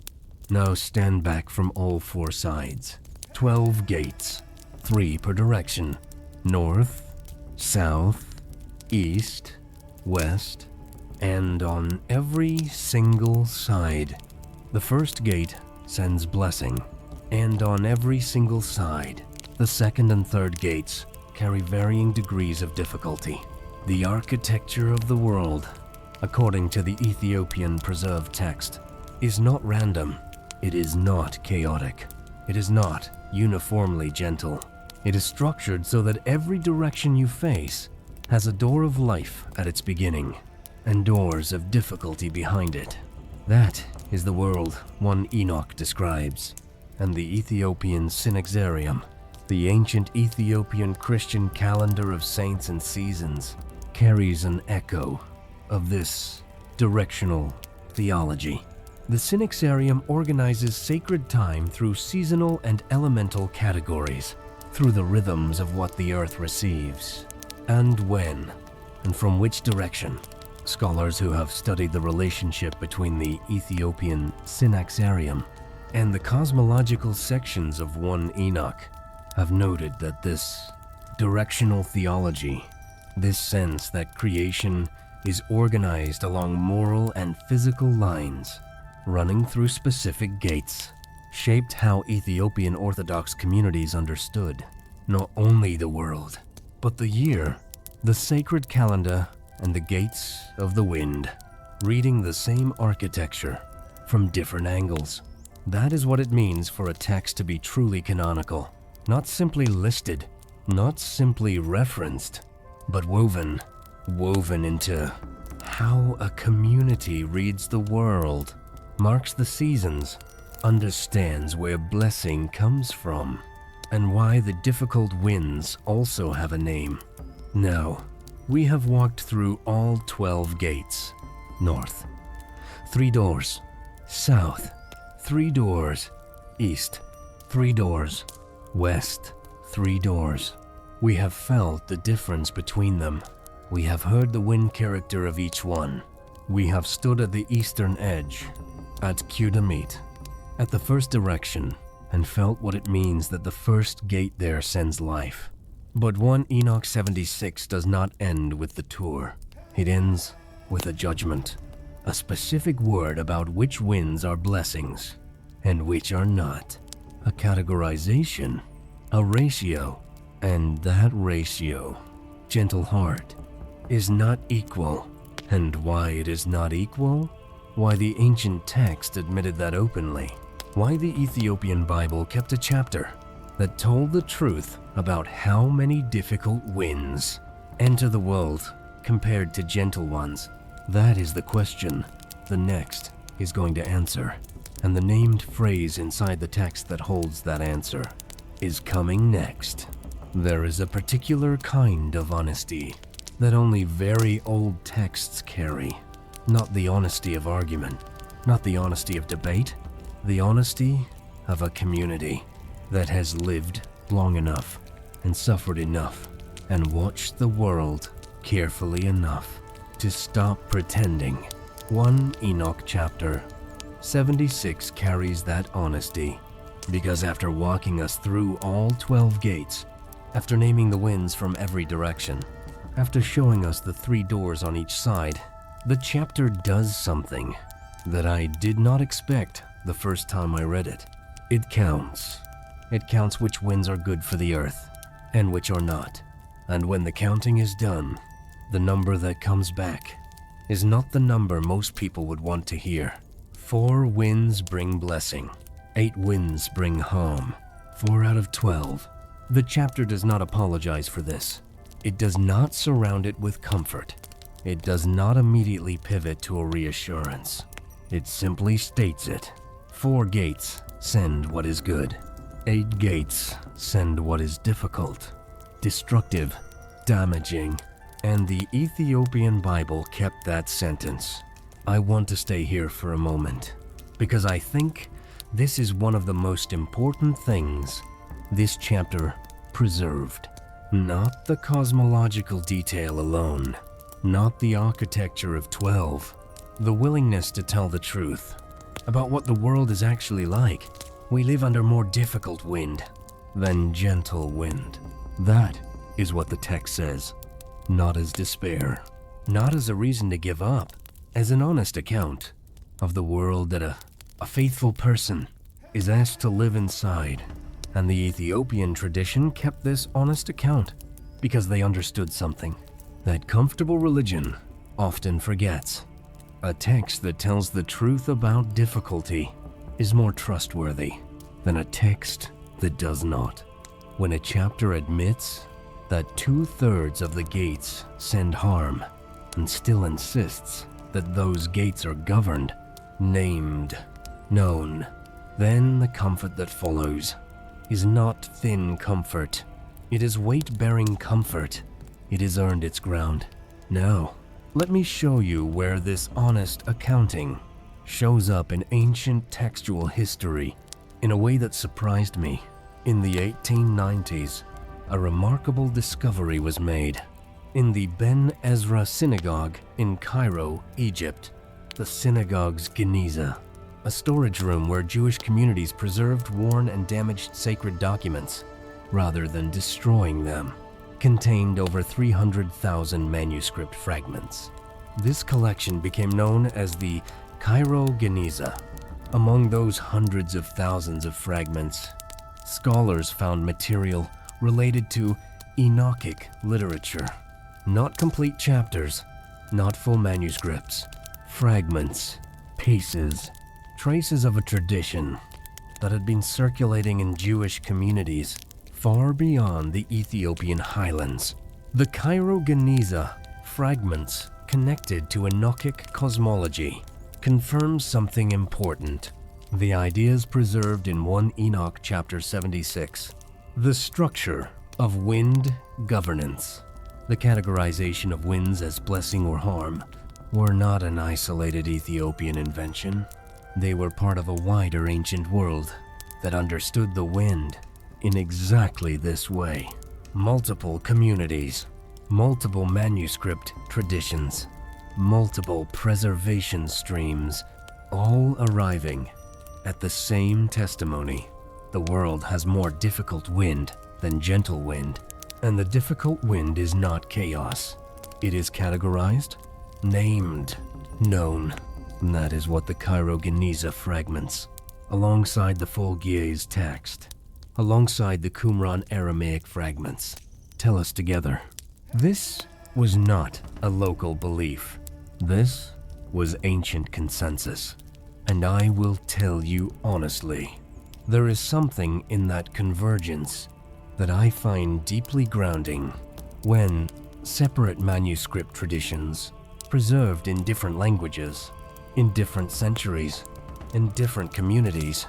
Now stand back from all 4 sides. 12 gates, 3 per direction. North, south, east, west, and on every single side. The first gate sends blessing, and on every single side, the second and third gates carry varying degrees of difficulty. The architecture of the world, according to the Ethiopian preserved text, is not random. It is not chaotic. It is not uniformly gentle. It is structured so that every direction you face has a door of life at its beginning, and doors of difficulty behind it. That is the world 1 Enoch describes, and the Ethiopian Synaxarium, the ancient Ethiopian Christian calendar of saints and seasons, carries an echo of this directional theology. The Synaxarium organizes sacred time through seasonal and elemental categories, through the rhythms of what the earth receives, and when, and from which direction. Scholars who have studied the relationship between the Ethiopian Synaxarium and the cosmological sections of 1 Enoch have noted that this directional theology, this sense that creation is organized along moral and physical lines, running through specific gates, shaped how Ethiopian Orthodox communities understood not only the world, but the year, the sacred calendar, and the gates of the wind, reading the same architecture from different angles. That is what it means for a text to be truly canonical, not simply listed, not simply referenced, but woven into how a community reads the world, marks the seasons, understands where blessing comes from, and why the difficult winds also have a name. Now, we have walked through all 12 gates. North, 3 doors. South, 3 doors. East, 3 doors. West, 3 doors. We have felt the difference between them. We have heard the wind character of each one. We have stood at the eastern edge, at Qumran, at the first direction, and felt what it means that the first gate there sends life. But 1 Enoch 76 does not end with the tour. It ends with a judgment, a specific word about which winds are blessings and which are not, a categorization, a ratio, and that ratio, gentle heart, is not equal. And why it is not equal? Why the ancient text admitted that openly. Why the Ethiopian Bible kept a chapter that told the truth about how many difficult winds enter the world compared to gentle ones. That is the question the next is going to answer. And the named phrase inside the text that holds that answer is coming next. There is a particular kind of honesty that only very old texts carry. Not the honesty of argument, not the honesty of debate, the honesty of a community that has lived long enough and suffered enough and watched the world carefully enough to stop pretending. 1 Enoch chapter 76 carries that honesty, because after walking us through all 12 gates, after naming the winds from every direction, after showing us the 3 doors on each side, the chapter does something that I did not expect the first time I read it. It counts. It counts which winds are good for the earth and which are not. And when the counting is done, the number that comes back is not the number most people would want to hear. 4 winds bring blessing. 8 winds bring harm. 4 out of 12. The chapter does not apologize for this. It does not surround it with comfort. It does not immediately pivot to a reassurance. It simply states it. 4 gates send what is good. 8 gates send what is difficult, destructive, damaging, and the Ethiopian Bible kept that sentence. I want to stay here for a moment, because I think this is one of the most important things this chapter preserved. Not the cosmological detail alone, not the architecture of 12, the willingness to tell the truth about what the world is actually like. We live under more difficult wind than gentle wind. That is what the text says, not as despair, not as a reason to give up, as an honest account of the world that a faithful person is asked to live inside. And the Ethiopian tradition kept this honest account because they understood something that comfortable religion often forgets. A text that tells the truth about difficulty is more trustworthy than a text that does not. When a chapter admits that 2/3 of the gates send harm and still insists that those gates are governed, named, known, then the comfort that follows is not thin comfort. It is weight-bearing comfort. It has earned its ground. Now, let me show you where this honest accounting shows up in ancient textual history in a way that surprised me. In the 1890s, a remarkable discovery was made. In the Ben Ezra Synagogue in Cairo, Egypt, the synagogue's Geniza, a storage room where Jewish communities preserved worn and damaged sacred documents rather than destroying them, contained over 300,000 manuscript fragments. This collection became known as the Cairo Geniza. Among those hundreds of thousands of fragments, scholars found material related to Enochic literature. Not complete chapters, not full manuscripts, fragments, pieces, traces of a tradition that had been circulating in Jewish communities far beyond the Ethiopian highlands. The Cairo Geniza fragments connected to Enochic cosmology confirms something important. The ideas preserved in 1 Enoch chapter 76. The structure of wind governance, the categorization of winds as blessing or harm, were not an isolated Ethiopian invention. They were part of a wider ancient world that understood the wind in exactly this way. Multiple communities, multiple manuscript traditions, multiple preservation streams, all arriving at the same testimony. The world has more difficult wind than gentle wind, and the difficult wind is not chaos. It is categorized, named, known. And that is what the Cairo Geniza fragments, alongside the full Giez text, alongside the Qumran Aramaic fragments, tell us together. This was not a local belief. This was ancient consensus. And I will tell you honestly, there is something in that convergence that I find deeply grounding. When separate manuscript traditions, preserved in different languages, in different centuries, in different communities,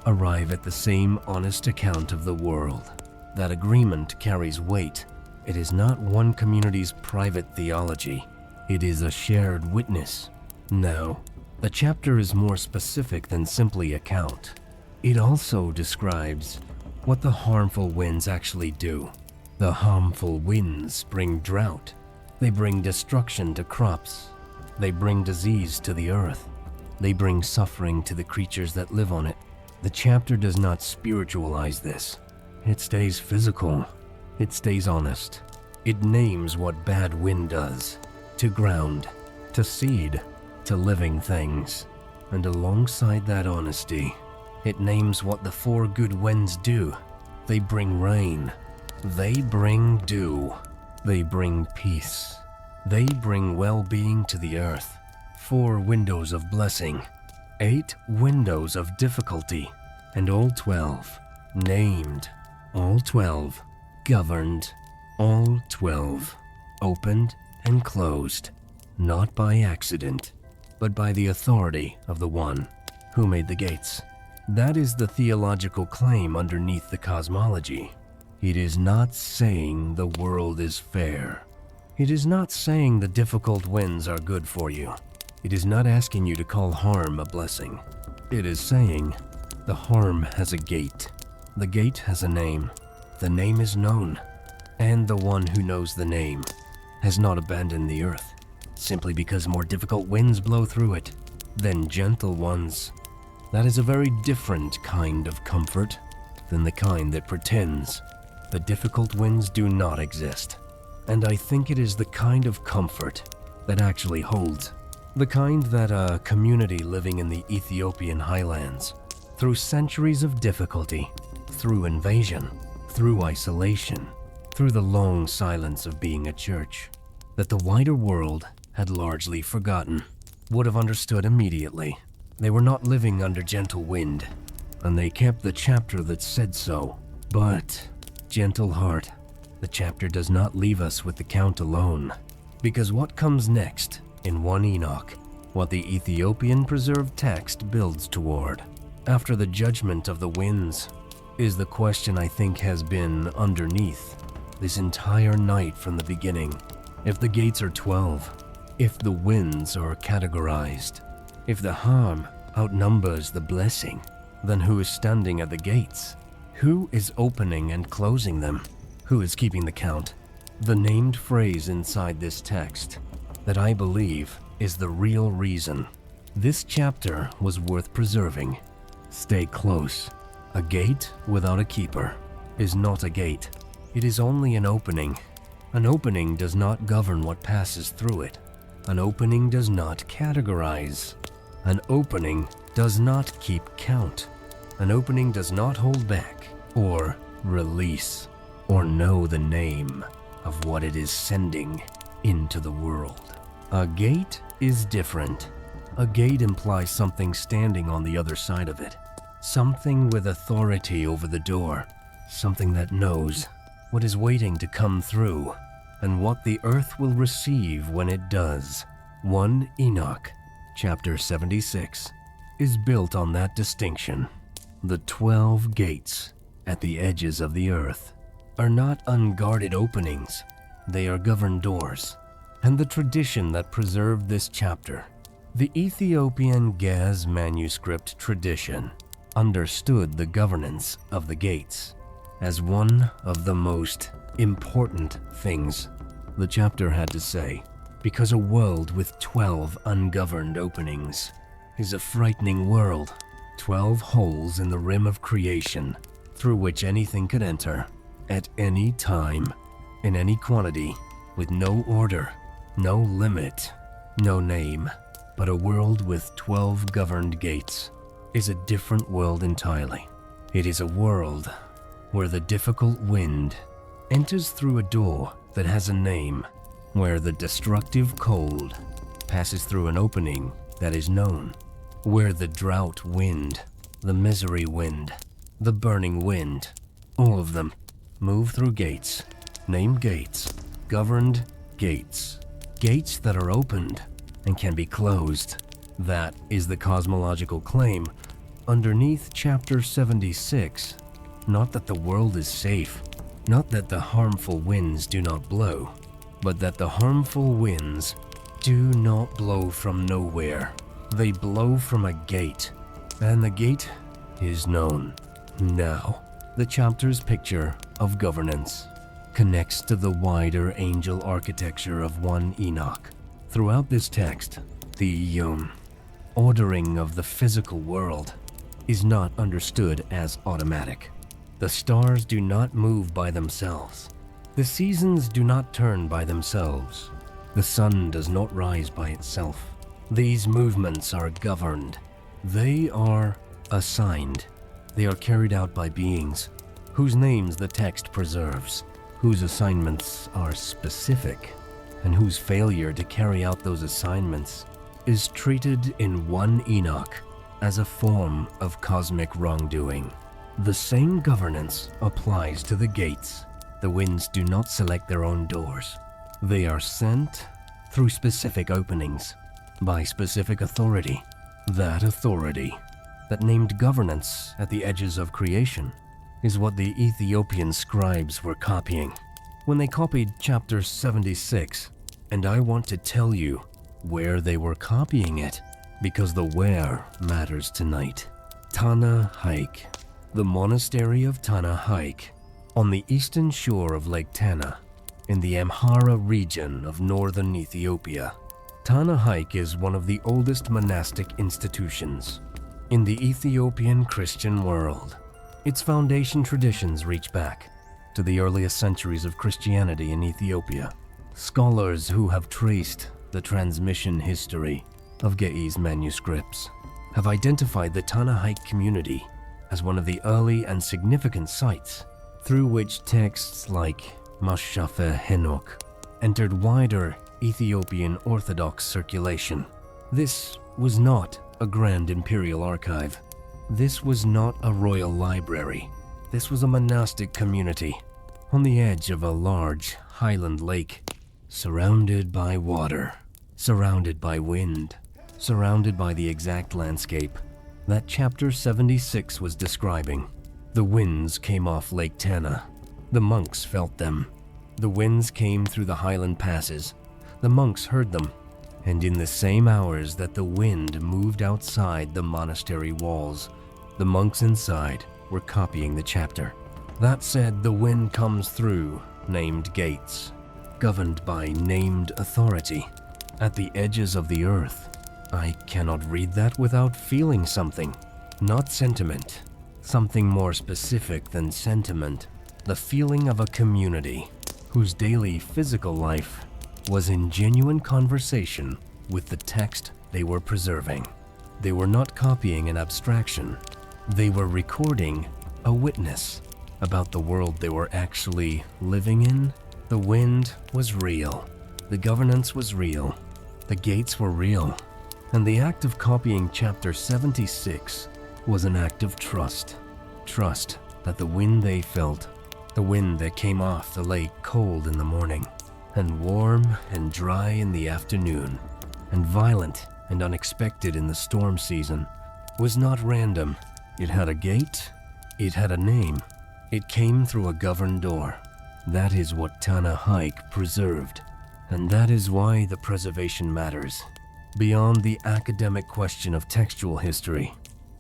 arrive at the same honest account of the world, that agreement carries weight. It is not one community's private theology. It is a shared witness. No, the chapter is more specific than simply account. It also describes what the harmful winds actually do. The harmful winds bring drought. They bring destruction to crops. They bring disease to the earth. They bring suffering to the creatures that live on it. The chapter does not spiritualize this. It stays physical. It stays honest. It names what bad wind does to ground, to seed, to living things. And alongside that honesty, it names what the 4 good winds do. They bring rain. They bring dew. They bring peace. They bring well-being to the earth. 4 windows of blessing, 8 windows of difficulty, and all 12 named, all 12 governed, all 12 opened and closed, not by accident, but by the authority of the one who made the gates. That is the theological claim underneath the cosmology. It is not saying the world is fair. It is not saying the difficult winds are good for you. It is not asking you to call harm a blessing. It is saying the harm has a gate. The gate has a name. The name is known. And the one who knows the name has not abandoned the earth simply because more difficult winds blow through it than gentle ones. That is a very different kind of comfort than the kind that pretends the difficult winds do not exist. And I think it is the kind of comfort that actually holds. The kind that a community living in the Ethiopian highlands, through centuries of difficulty, through invasion, through isolation, through the long silence of being a church, that the wider world had largely forgotten, would have understood immediately. They were not living under gentle wind, and they kept the chapter that said so. But, gentle heart, the chapter does not leave us with the count alone, because what comes next in 1 Enoch, what the Ethiopian preserved text builds toward, after the judgment of the winds, is the question I think has been underneath this entire night from the beginning. If the gates are 12, if the winds are categorized, If the harm outnumbers the blessing, then who is standing at the gates? Who is opening and closing them? Who is keeping the count? The named phrase inside this text that I believe is the real reason this chapter was worth preserving. Stay close. A gate without a keeper is not a gate. It is only an opening. An opening does not govern what passes through it. An opening does not categorize. An opening does not keep count. An opening does not hold back or release or know the name of what it is sending into the world. A gate is different. A gate implies something standing on the other side of it. Something with authority over the door. Something that knows what is waiting to come through and what the earth will receive when it does. 1 Enoch, chapter 76, is built on that distinction. The 12 gates at the edges of the earth are not unguarded openings. They are governed doors. And the tradition that preserved this chapter, the Ethiopian Gaz manuscript tradition, understood the governance of the gates as one of the most important things the chapter had to say, because a world with 12 ungoverned openings is a frightening world. 12 holes in the rim of creation through which anything could enter at any time, in any quantity, with no order, no limit, no name. But a world with 12 governed gates is a different world entirely. It is a world where the difficult wind enters through a door that has a name, where the destructive cold passes through an opening that is known, where the drought wind, the misery wind, the burning wind, all of them move through gates, named gates, governed gates, gates that are opened and can be closed. That is the cosmological claim underneath chapter 76. Not that the world is safe, not that the harmful winds do not blow, but that the harmful winds do not blow from nowhere. They blow from a gate, and the gate is known. Now, the chapter's picture of governance connects to the wider angel architecture of 1 Enoch. Throughout this text, the ordering of the physical world is not understood as automatic. The stars do not move by themselves. The seasons do not turn by themselves. The sun does not rise by itself. These movements are governed. They are assigned. They are carried out by beings whose names the text preserves, whose assignments are specific, and whose failure to carry out those assignments is treated in 1 Enoch as a form of cosmic wrongdoing. The same governance applies to the gates. The winds do not select their own doors. They are sent through specific openings by specific authority. That authority, that named governance at the edges of creation, is what the Ethiopian scribes were copying when they copied chapter 76. And I want to tell you where they were copying it, because the where matters tonight. Tana Haiq, the monastery of Tana Haiq, on the eastern shore of Lake Tana, in the Amhara region of northern Ethiopia. Tana Haiq is one of the oldest monastic institutions in the Ethiopian Christian world. Its foundation traditions reach back to the earliest centuries of Christianity in Ethiopia. Scholars who have traced the transmission history of Ge'ez manuscripts have identified the Tana Haiq community as one of the early and significant sites through which texts like Mäṣḥafä Henok entered wider Ethiopian Orthodox circulation. This was not a grand imperial archive. This was not a royal library. This was a monastic community on the edge of a large highland lake, surrounded by water, surrounded by wind, surrounded by the exact landscape that chapter 76 was describing. The winds came off Lake Tana. The monks felt them. The winds came through the highland passes. The monks heard them, And in the same hours that the wind moved outside the monastery walls, the monks inside were copying the chapter. That said, the wind comes through named gates, governed by named authority, at the edges of the earth. I cannot read that without feeling something, not sentiment, something more specific than sentiment, the feeling of a community whose daily physical life was in genuine conversation with the text they were preserving. They were not copying an abstraction. They were recording a witness about the world they were actually living in. The wind was real. The governance was real. The gates were real. And the act of copying chapter 76 was an act of trust. Trust that the wind they felt, the wind that came off the lake cold in the morning, and warm and dry in the afternoon, and violent and unexpected in the storm season, was not random. It had a gate. It had a name. It came through a governed door. That is what Tana Haiq preserved. And that is why the preservation matters, beyond the academic question of textual history.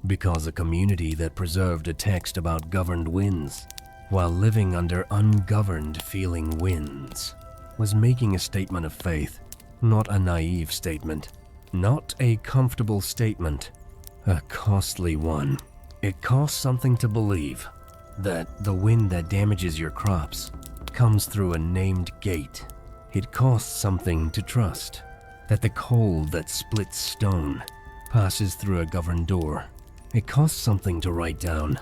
Because a community that preserved a text about governed winds, while living under ungoverned feeling winds, was making a statement of faith, not a naive statement, not a comfortable statement, a costly one. It costs something to believe that the wind that damages your crops comes through a named gate. It costs something to trust that the cold that splits stone passes through a governed door. It costs something to write down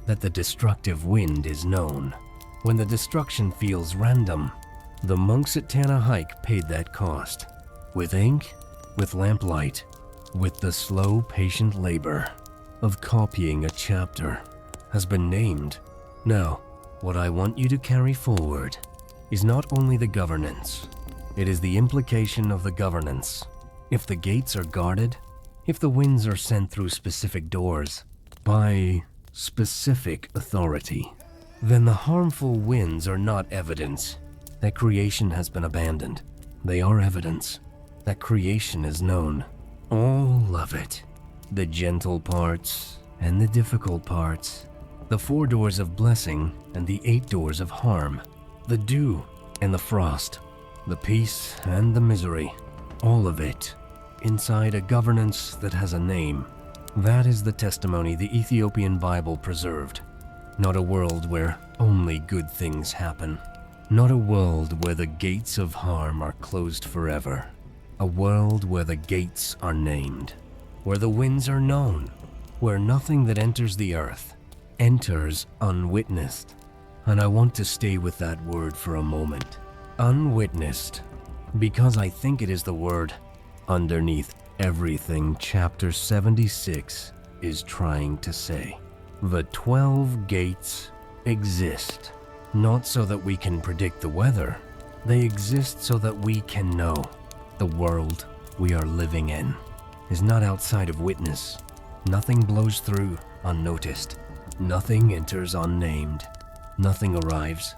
that the destructive wind is known. When the destruction feels random, the monks at Tana Haiq paid that cost. With ink, with lamplight, with the slow, patient labor of copying a chapter has been named. Now, what I want you to carry forward is not only the governance, it is the implication of the governance. If the gates are guarded, if the winds are sent through specific doors by specific authority, then the harmful winds are not evidence that creation has been abandoned. They are evidence that creation is known. All of it. The gentle parts and the difficult parts. The 4 doors of blessing and the 8 doors of harm. The dew and the frost. The peace and the misery. All of it inside a governance that has a name. That is the testimony the Ethiopian Bible preserved. Not a world where only good things happen. Not a world where the gates of harm are closed forever. A world where the gates are named. Where the winds are known. Where nothing that enters the earth enters unwitnessed. And I want to stay with that word for a moment. Unwitnessed. Because I think it is the word underneath everything chapter 76 is trying to say. The 12 gates exist, not so that we can predict the weather. They exist so that we can know the world we are living in is not outside of witness. Nothing blows through unnoticed. Nothing enters unnamed. Nothing arrives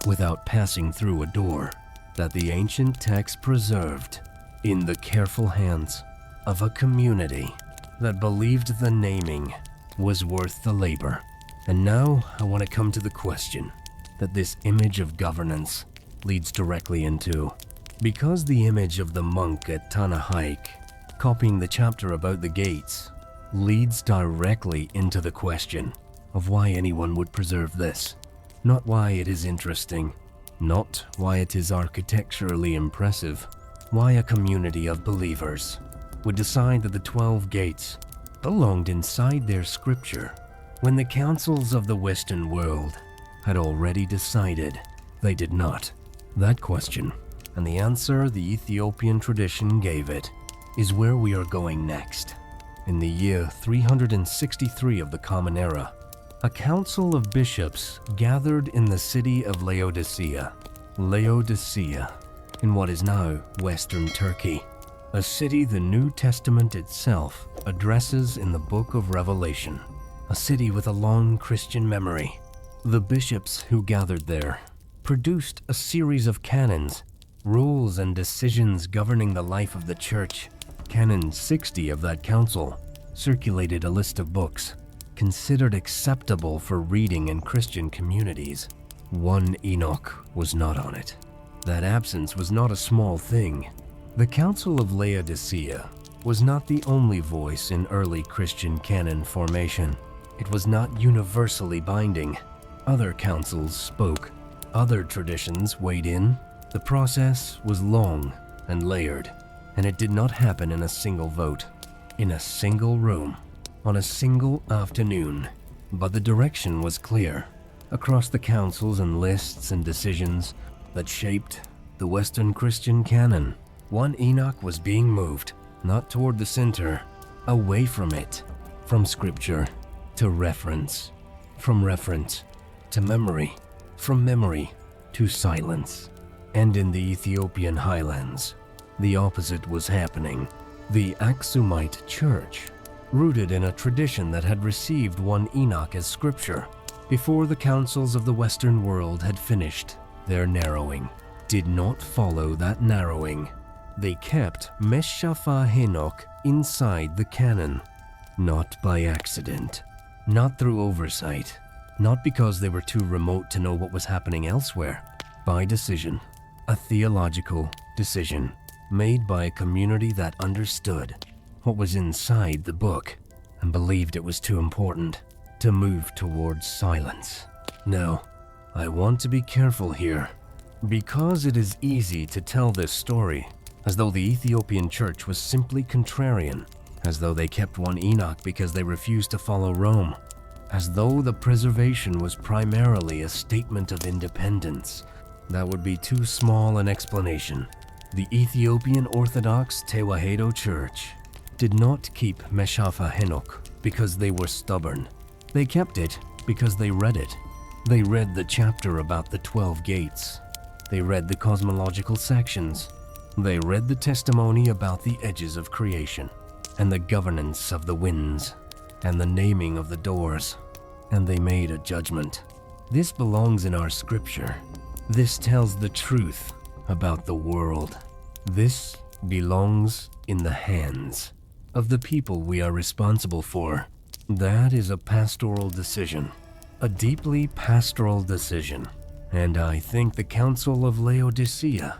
without passing through a door that the ancient text preserved in the careful hands of a community that believed the naming was worth the labor. And now I want to come to the question that this image of governance leads directly into. Because the image of the monk at Tana Haiq, copying the chapter about the gates, leads directly into the question of why anyone would preserve this. Not why it is interesting, not why it is architecturally impressive, why a community of believers would decide that the 12 gates belonged inside their scripture when the councils of the Western world had already decided they did not. That question, and the answer the Ethiopian tradition gave it, is where we are going next. In the year 363 of the Common Era, a council of bishops gathered in the city of Laodicea, in what is now Western Turkey, a city the New Testament itself addresses in the book of Revelation, a city with a long Christian memory. The bishops who gathered there produced a series of canons rules and decisions governing the life of the church. Canon 60 of that council circulated a list of books considered acceptable for reading in Christian communities. One Enoch was not on it. That absence was not a small thing. The Council of Laodicea was not the only voice in early Christian canon formation. It was not universally binding. Other councils spoke. Other traditions weighed in. The process was long and layered, and it did not happen in a single vote, in a single room, on a single afternoon. But the direction was clear. Across the councils and lists and decisions that shaped the Western Christian canon, one Enoch was being moved, not toward the center, away from it, from scripture to reference, from reference to memory, from memory to silence. And in the Ethiopian highlands, the opposite was happening. The Aksumite Church, rooted in a tradition that had received one Enoch as scripture before the councils of the Western world had finished their narrowing, did not follow that narrowing. They kept Mäṣḥafä Henok inside the canon, not by accident, not through oversight, not because they were too remote to know what was happening elsewhere, by decision, a theological decision made by a community that understood what was inside the book and believed it was too important to move towards silence. Now, I want to be careful here, because it is easy to tell this story as though the Ethiopian church was simply contrarian, as though they kept one Enoch because they refused to follow Rome, as though the preservation was primarily a statement of independence. That would be too small an explanation. The Ethiopian Orthodox Tewahedo Church did not keep Mäṣḥafä Henok because they were stubborn. They kept it because they read it. They read the chapter about the 12 gates. They read the cosmological sections. They read the testimony about the edges of creation and the governance of the winds and the naming of the doors. And they made a judgment. This belongs in our scripture. This tells the truth about the world. This belongs in the hands of the people we are responsible for. That is a pastoral decision, a deeply pastoral decision. And I think the Council of Laodicea,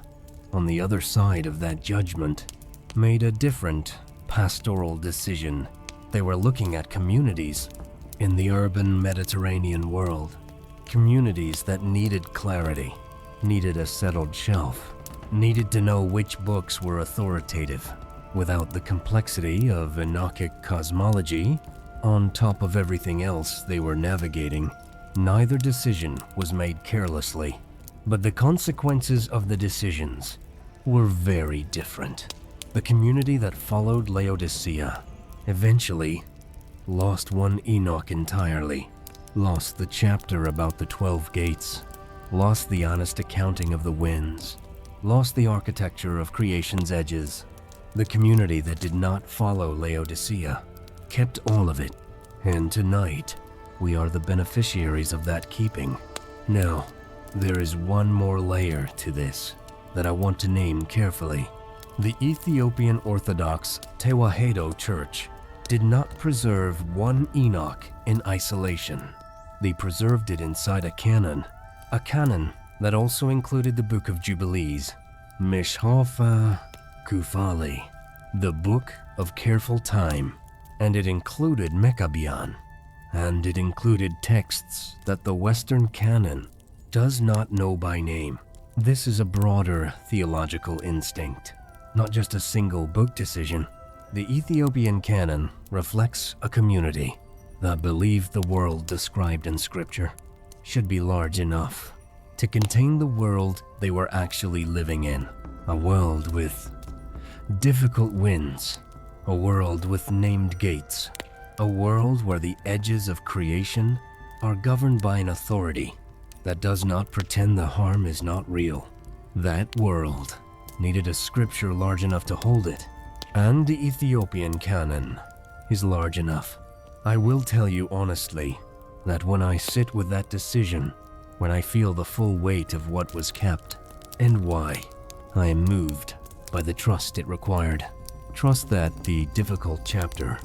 on the other side of that judgment, made a different pastoral decision. They were looking at communities in the urban Mediterranean world, communities that needed clarity, needed a settled shelf, needed to know which books were authoritative, without the complexity of Enochic cosmology on top of everything else they were navigating. Neither decision was made carelessly, but the consequences of the decisions were very different. The community that followed Laodicea eventually lost one Enoch entirely, lost the chapter about the 12 gates, lost the honest accounting of the winds, lost the architecture of creation's edges. The community that did not follow Laodicea kept all of it, and tonight we are the beneficiaries of that keeping. Now, there is one more layer to this that I want to name carefully. The Ethiopian Orthodox Tewahedo Church did not preserve one Enoch in isolation. They preserved it inside a canon that also included the Book of Jubilees, Mäṣḥafä Kufali, the Book of Careful Time, and it included Maccabean, and it included texts that the Western canon does not know by name. This is a broader theological instinct, not just a single book decision. The Ethiopian canon reflects a community that believed the world described in Scripture should be large enough to contain the world they were actually living in, a world with difficult winds, a world with named gates, a world where the edges of creation are governed by an authority that does not pretend the harm is not real. That world needed a scripture large enough to hold it, and the Ethiopian canon is large enough. I will tell you honestly that when I sit with that decision, when I feel the full weight of what was kept and why, I am moved by the trust it required. Trust that the difficult chapter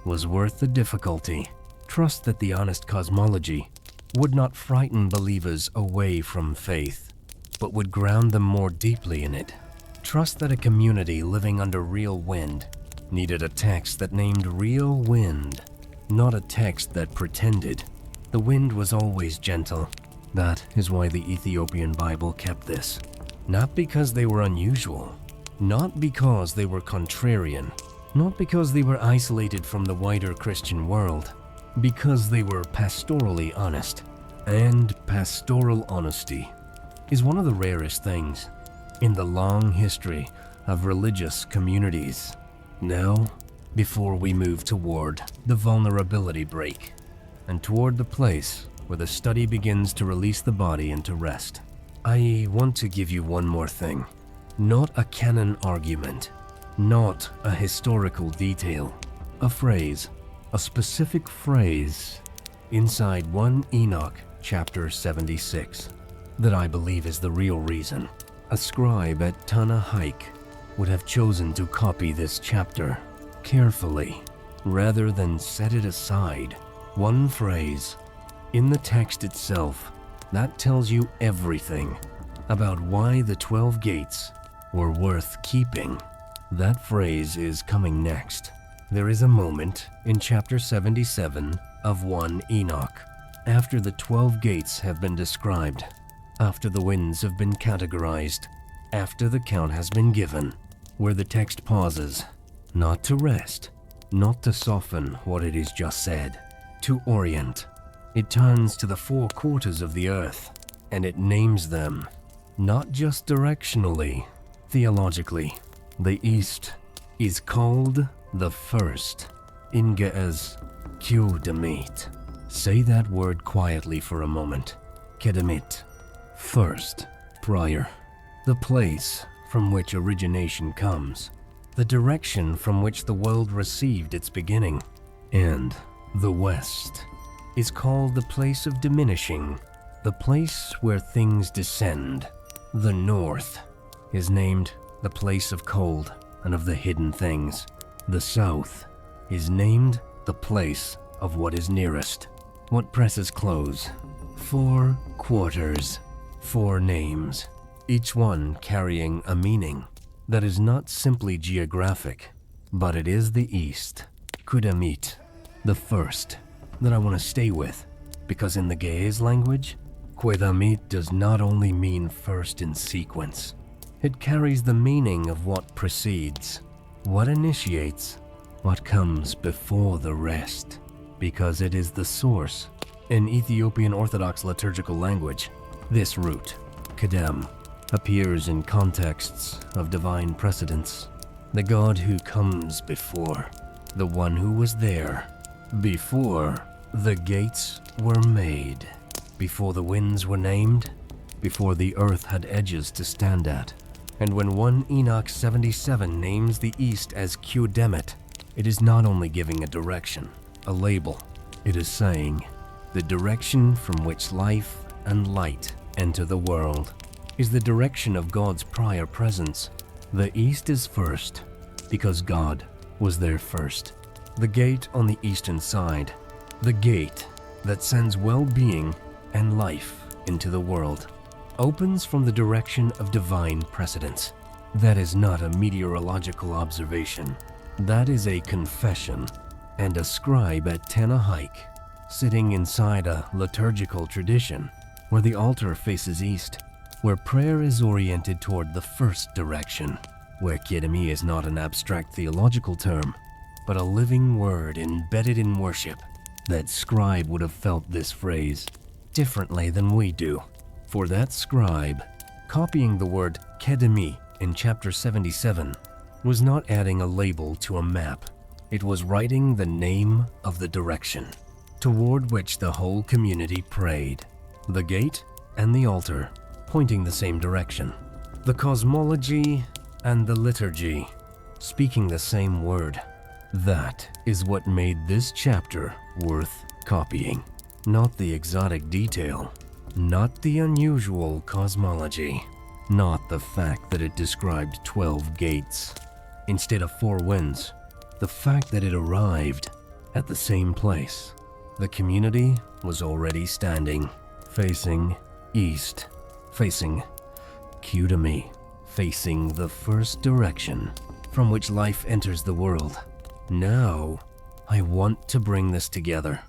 was worth the difficulty. Trust that the honest cosmology would not frighten believers away from faith, but would ground them more deeply in it. Trust that a community living under real wind needed a text that named real wind, not a text that pretended. The wind was always gentle. That is why the Ethiopian Bible kept this. Not because they were unusual, not because they were contrarian, not because they were isolated from the wider Christian world, because they were pastorally honest. And pastoral honesty is one of the rarest things in the long history of religious communities. Now, before we move toward the vulnerability break and toward the place where the study begins to release the body into rest, I want to give you one more thing. Not a canon argument, not a historical detail, a phrase, a specific phrase inside 1 Enoch chapter 76 that I believe is the real reason a scribe at Tana Haiq would have chosen to copy this chapter carefully rather than set it aside. One phrase in the text itself that tells you everything about why the 12 gates were worth keeping. That phrase is coming next. There is a moment in chapter 77 of 1 Enoch, after the 12 gates have been described, after the winds have been categorized, after the count has been given, where the text pauses, not to rest, not to soften what it is just said, to orient. It turns to the 4 quarters of the earth, and it names them, not just directionally, theologically. The East is called the first, in Ge'ez, Qudamit. Say that word quietly for a moment. Kedemit, first, prior. The place from which origination comes, the direction from which the world received its beginning. And the West is called the place of diminishing, the place where things descend. The North is named the place of cold and of the hidden things. The South is named the place of what is nearest, what presses close. 4 quarters, 4 names, each one carrying a meaning that is not simply geographic, but it is the East. Qudamit, the first, that I want to stay with, because in the Ge'ez language, Qudamit does not only mean first in sequence. It carries the meaning of what precedes, what initiates, what comes before the rest, because it is the source. In Ethiopian Orthodox liturgical language, this root, kedem, appears in contexts of divine precedence. The God who comes before, the one who was there, before the gates were made, before the winds were named, before the earth had edges to stand at. And when 1 Enoch 77 names the East as Qudamit, it is not only giving a direction, a label. It is saying, the direction from which life and light enter the world is the direction of God's prior presence. The East is first because God was there first. The gate on the eastern side, the gate that sends well-being and life into the world, opens from the direction of divine precedence. That is not a meteorological observation. That is a confession. And a scribe at Tana Haiq, sitting inside a liturgical tradition where the altar faces east, where prayer is oriented toward the first direction, where Qudamit is not an abstract theological term, but a living word embedded in worship. That scribe would have felt this phrase differently than we do. For that scribe, copying the word Qudamit in chapter 77 was not adding a label to a map. It was writing the name of the direction toward which the whole community prayed. The gate and the altar pointing the same direction. The cosmology and the liturgy speaking the same word. That is what made this chapter worth copying. Not the exotic detail, not the unusual cosmology, not the fact that it described 12 gates instead of 4 winds, the fact that it arrived at the same place. The community was already standing, facing east, facing Qumran, facing the first direction from which life enters the world. Now, I want to bring this together.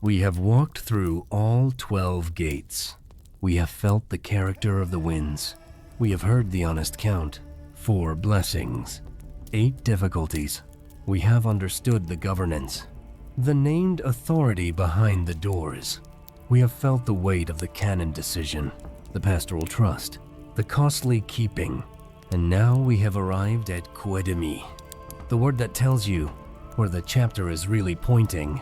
We have walked through all 12 gates. We have felt the character of the winds. We have heard the honest count. 4 blessings, 8 difficulties. We have understood the governance, the named authority behind the doors. We have felt the weight of the canon decision, the pastoral trust, the costly keeping, and now we have arrived at Qumran, the word that tells you where the chapter is really pointing,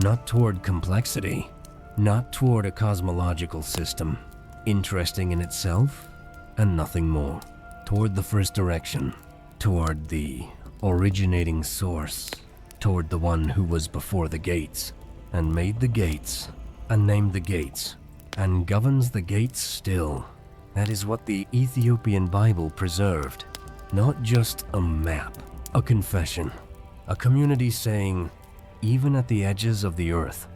not toward complexity, not toward a cosmological system, interesting in itself and nothing more, toward the first direction, toward the originating source, toward the one who was before the gates, and made the gates, and named the gates, and governs the gates still. That is what the Ethiopian Bible preserved. Not just a map, a confession, a community saying, even at the edges of the earth,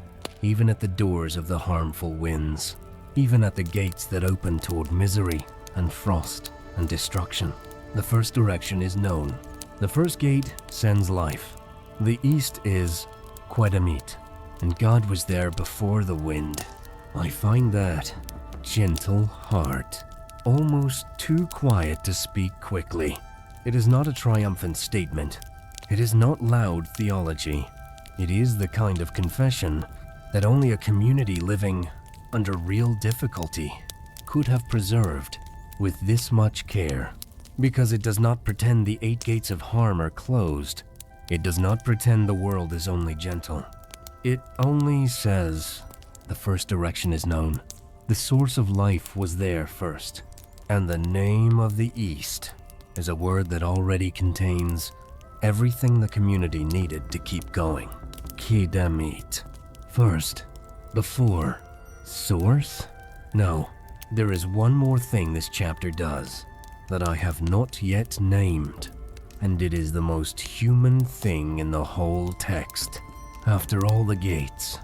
even at the doors of the harmful winds, even at the gates that open toward misery and frost and destruction, the first direction is known. The first gate sends life. The east is Qumran, and God was there before the wind. I find that gentle heart almost too quiet to speak quickly. It is not a triumphant statement. It is not loud theology. It is the kind of confession that only a community living under real difficulty could have preserved with this much care, because it does not pretend the 8 gates of harm are closed. It does not pretend the world is only gentle. It only says the first direction is known. The source of life was there first, and the name of the East is a word that already contains everything the community needed to keep going. Qumran. First, before, source? No, there is one more thing this chapter does that I have not yet named, and it is the most human thing in the whole text. After all the gates,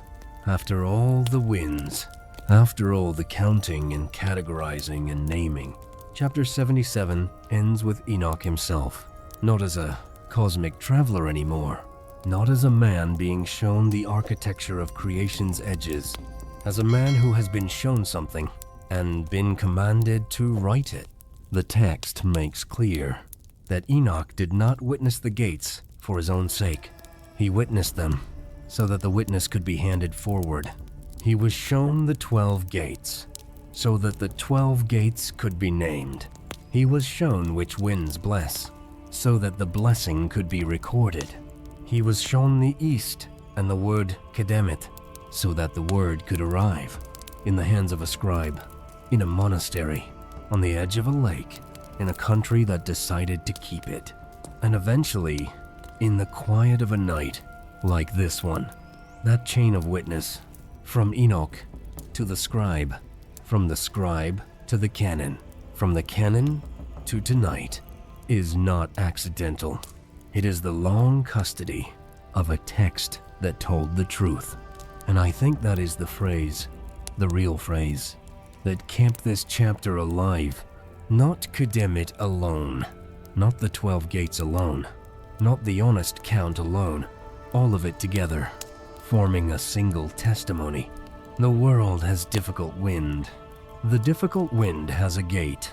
after all the winds, after all the counting and categorizing and naming, chapter 77 ends with Enoch himself, not as a cosmic traveler anymore, not as a man being shown the architecture of creation's edges, as a man who has been shown something and been commanded to write it. The text makes clear that Enoch did not witness the gates for his own sake. He witnessed them so that the witness could be handed forward. He was shown the 12 gates so that the 12 gates could be named. He was shown which winds bless so that the blessing could be recorded. He was shown the east and the word Qumran so that the word could arrive in the hands of a scribe, in a monastery, on the edge of a lake, in a country that decided to keep it, and eventually in the quiet of a night like this one. That chain of witness, from Enoch to the scribe, from the scribe to the canon, from the canon to tonight, is not accidental. It is the long custody of a text that told the truth. And I think that is the phrase, the real phrase, that kept this chapter alive. Not Qumran alone, not the 12 gates alone, not the honest count alone, all of it together, forming a single testimony. The world has difficult wind. The difficult wind has a gate.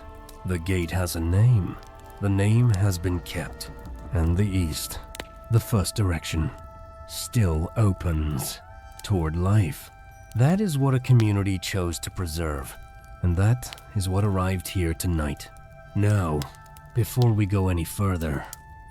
The gate has a name. The name has been kept. And the east, the first direction, still opens toward life. That is what a community chose to preserve. And that is what arrived here tonight. Now, before we go any further,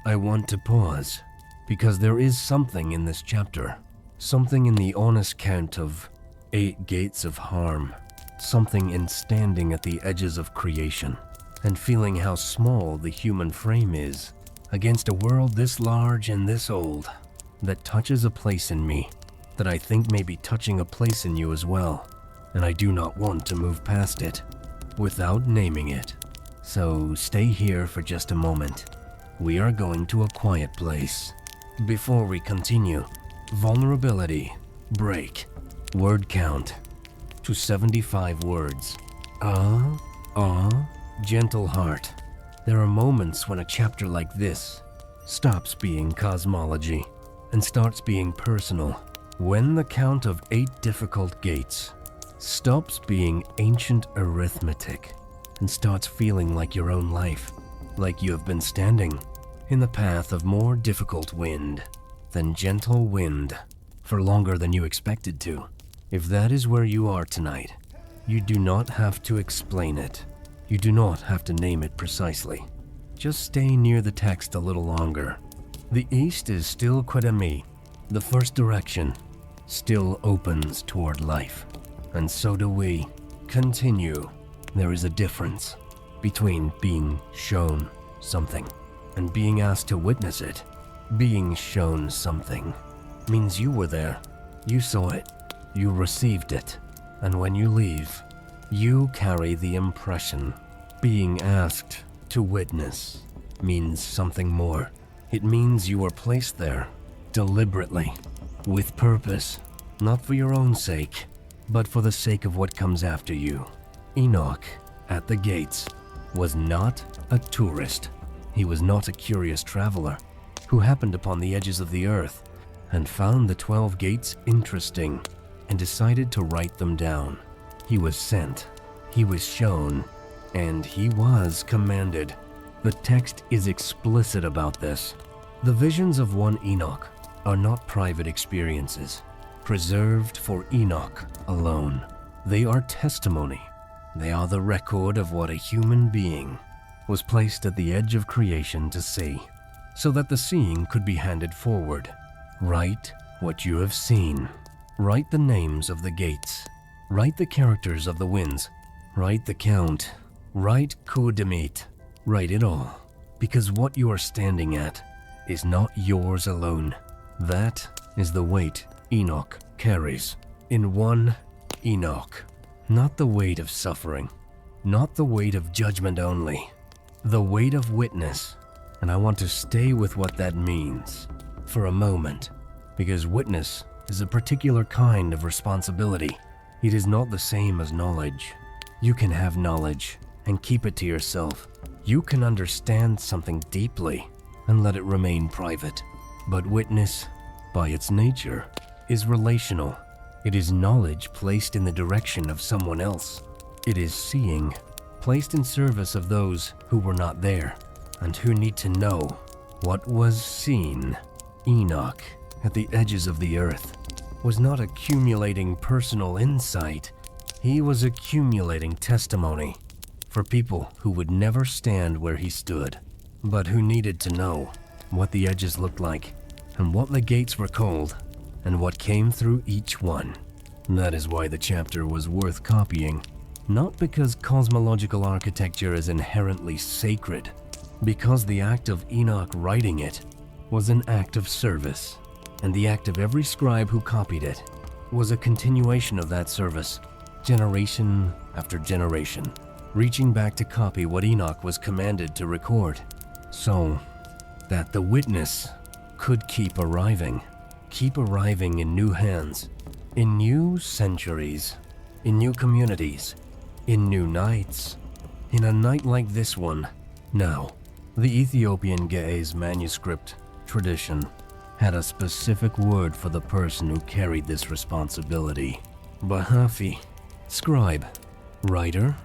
I want to pause, because there is something in this chapter, something in the honest count of 8 gates of harm, something in standing at the edges of creation and feeling how small the human frame is against a world this large and this old, that touches a place in me that I think may be touching a place in you as well, and I do not want to move past it without naming it. So stay here for just a moment. We are going to a quiet place. Before we continue, vulnerability, break, word count to 75 words. Gentle heart. There are moments when a chapter like this stops being cosmology and starts being personal. When the count of 8 difficult gates stops being ancient arithmetic and starts feeling like your own life, like you have been standing in the path of more difficult wind than gentle wind for longer than you expected to. If that is where you are tonight, you do not have to explain it. You do not have to name it precisely. Just stay near the text a little longer. The east is still Qumran, the first direction, still opens toward life. And so do we. Continue. There is a difference between being shown something and being asked to witness it. Being shown something means you were there, you saw it, you received it, and when you leave, you carry the impression. Being asked to witness means something more. It means you were placed there, deliberately, with purpose, not for your own sake, but for the sake of what comes after you. Enoch, at the gates, was not a tourist. He was not a curious traveler who happened upon the edges of the earth and found the 12 gates interesting and decided to write them down. He was sent, he was shown, and he was commanded. The text is explicit about this. The visions of one Enoch are not private experiences, preserved for Enoch alone. They are testimony. They are the record of what a human being was placed at the edge of creation to see, so that the seeing could be handed forward. Write what you have seen. Write the names of the gates. Write the characters of the winds. Write the count. Write Qumran. Write it all, because what you are standing at is not yours alone. That is the weight Enoch carries. In one Enoch. Not the weight of suffering, not the weight of judgment only, the weight of witness. And I want to stay with what that means for a moment, because witness is a particular kind of responsibility. It is not the same as knowledge. You can have knowledge and keep it to yourself. You can understand something deeply and let it remain private. But witness, by its nature, is relational. It is knowledge placed in the direction of someone else. It is seeing, placed in service of those who were not there and who need to know what was seen. Enoch, at the edges of the earth, was not accumulating personal insight. He was accumulating testimony for people who would never stand where he stood, but who needed to know what the edges looked like and what the gates were called and what came through each one. That is why the chapter was worth copying, not because cosmological architecture is inherently sacred, because the act of Enoch writing it was an act of service, and the act of every scribe who copied it was a continuation of that service, generation after generation, reaching back to copy what Enoch was commanded to record, so that the witness could keep arriving in new hands, in new centuries, in new communities, in new nights, in a night like this one. Now, the Ethiopian Ge'ez manuscript tradition had a specific word for the person who carried this responsibility. Mäṣḥafä, scribe, writer,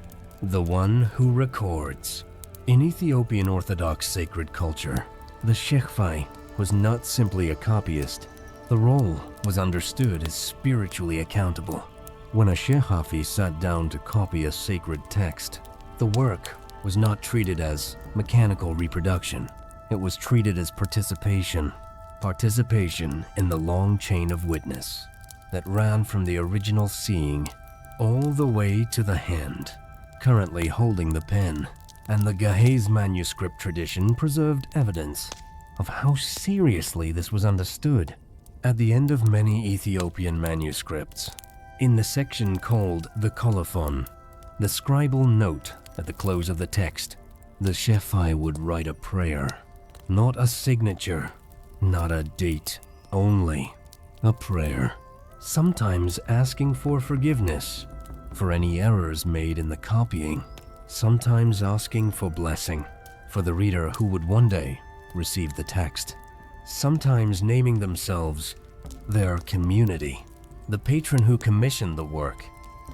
the one who records. In Ethiopian Orthodox sacred culture, the Mäṣḥafä was not simply a copyist. The role was understood as spiritually accountable. When a Mäṣḥafä sat down to copy a sacred text, the work was not treated as mechanical reproduction. It was treated as participation in the long chain of witness that ran from the original seeing all the way to the hand currently holding the pen. And the Ge'ez manuscript tradition preserved evidence of how seriously this was understood. At the end of many Ethiopian manuscripts, in the section called the colophon, the scribal note at the close of the text The Mäṣḥafä would write a prayer, not a signature, not a date, only a prayer, sometimes asking for forgiveness for any errors made in the copying, sometimes asking for blessing for the reader who would one day receive the text, sometimes naming themselves their community, the patron who commissioned the work,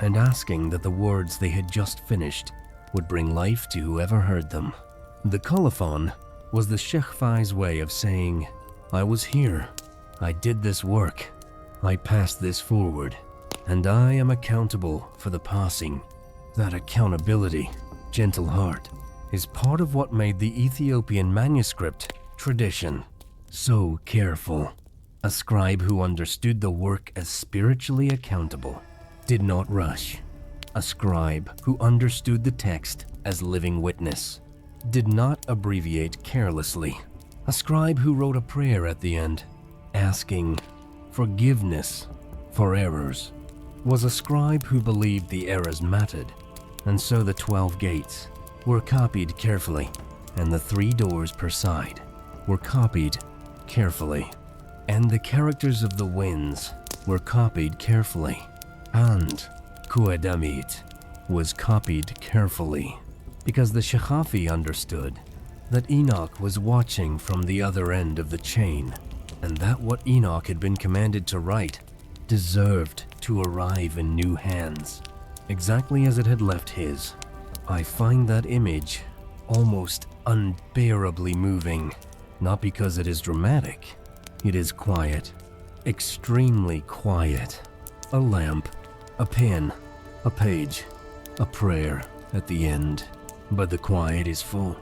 and asking that the words they had just finished would bring life to whoever heard them. The colophon was the Mäṣḥafä's way of saying, I was here, I did this work, I passed this forward, and I am accountable for the passing. That accountability, gentle heart, is part of what made the Ethiopian manuscript tradition so careful. A scribe who understood the work as spiritually accountable did not rush. A scribe who understood the text as living witness did not abbreviate carelessly. A scribe who wrote a prayer at the end, asking forgiveness for errors, was a scribe who believed the errors mattered, and so the 12 gates were copied carefully, and the 3 doors per side were copied carefully, and the characters of the winds were copied carefully, and Qumran was copied carefully, because the Mäṣḥafä understood that Enoch was watching from the other end of the chain, and that what Enoch had been commanded to write deserved to arrive in new hands, exactly as it had left his. I find that image almost unbearably moving, not because it is dramatic. It is quiet, extremely quiet. A lamp, a pen, a page, a prayer at the end. But the quiet is full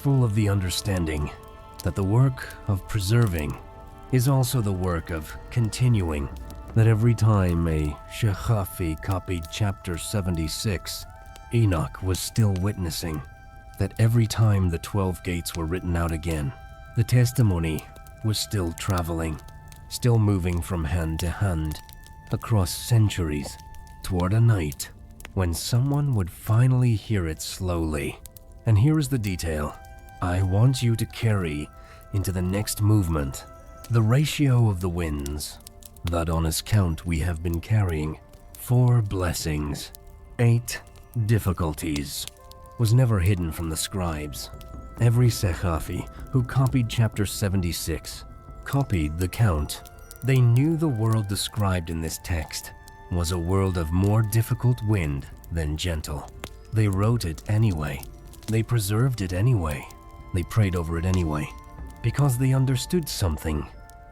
of the understanding that the work of preserving is also the work of continuing, that every time a Mäṣḥafä copied chapter 76, Enoch was still witnessing, that every time the 12 gates were written out again, the testimony was still traveling, still moving from hand to hand, across centuries, toward a night when someone would finally hear it slowly. And here is the detail I want you to carry into the next movement. The ratio of the winds, that on his count we have been carrying 4 blessings, 8 difficulties, was never hidden from the scribes. Every Mäṣḥafä who copied chapter 76 copied the count. They knew the world described in this text was a world of more difficult wind than gentle. They wrote it anyway. They preserved it anyway. They prayed over it anyway, because they understood something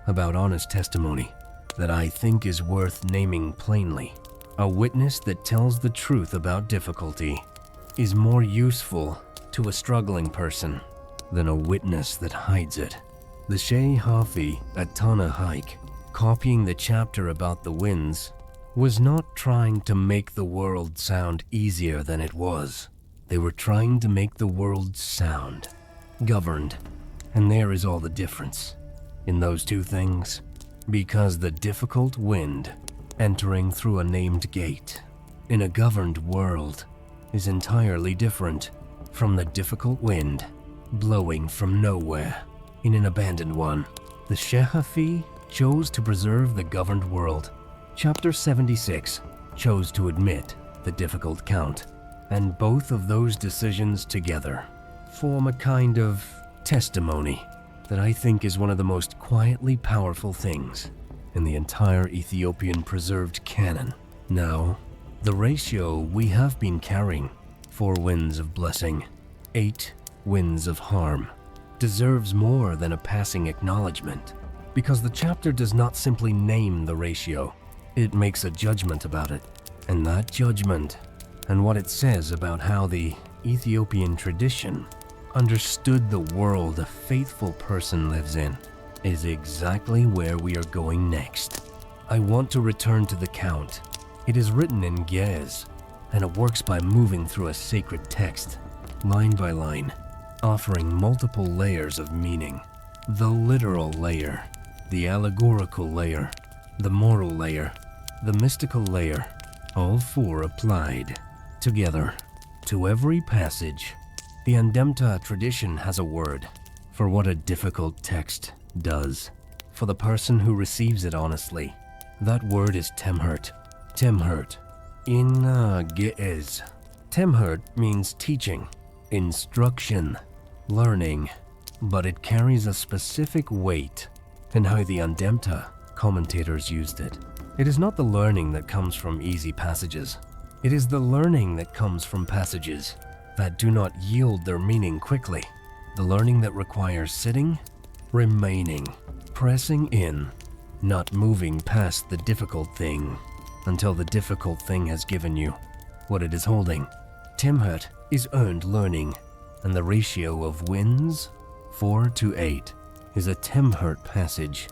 about honest testimony that I think is worth naming plainly. A witness that tells the truth about difficulty is more useful to a struggling person than a witness that hides it. The Mäṣḥafä at Tana Haiq, copying the chapter about the winds, was not trying to make the world sound easier than it was. They were trying to make the world sound governed, and there is all the difference in those two things, because the difficult wind entering through a named gate in a governed world is entirely different from the difficult wind blowing from nowhere in an abandoned one. The Mäṣḥafä chose to preserve the governed world. Chapter 76 chose to admit the difficult count, and both of those decisions together form a kind of testimony that I think is one of the most quietly powerful things in the entire Ethiopian preserved canon. Now, the ratio we have been carrying, 4 winds of blessing, 8 winds of harm, deserves more than a passing acknowledgement, because the chapter does not simply name the ratio, it makes a judgment about it, and that judgment and what it says about how the Ethiopian tradition understood the world a faithful person lives in is exactly where we are going next. I want to return to the count. It is written in Ge'ez, and it works by moving through a sacred text, line by line, offering multiple layers of meaning. The literal layer, the allegorical layer, the moral layer, the mystical layer, all 4 applied together to every passage The Andemta tradition has a word for what a difficult text does for the person who receives it honestly. That word is temhert. Temhert. In Ge'ez. Temhert means teaching, instruction, learning, but it carries a specific weight in how the Andemta commentators used it. It is not the learning that comes from easy passages. It is the learning that comes from passages that do not yield their meaning quickly. The learning that requires sitting, remaining, pressing in, not moving past the difficult thing until the difficult thing has given you what it is holding. Temhert is earned learning, and the ratio of wins, 4:8, is a temhert passage.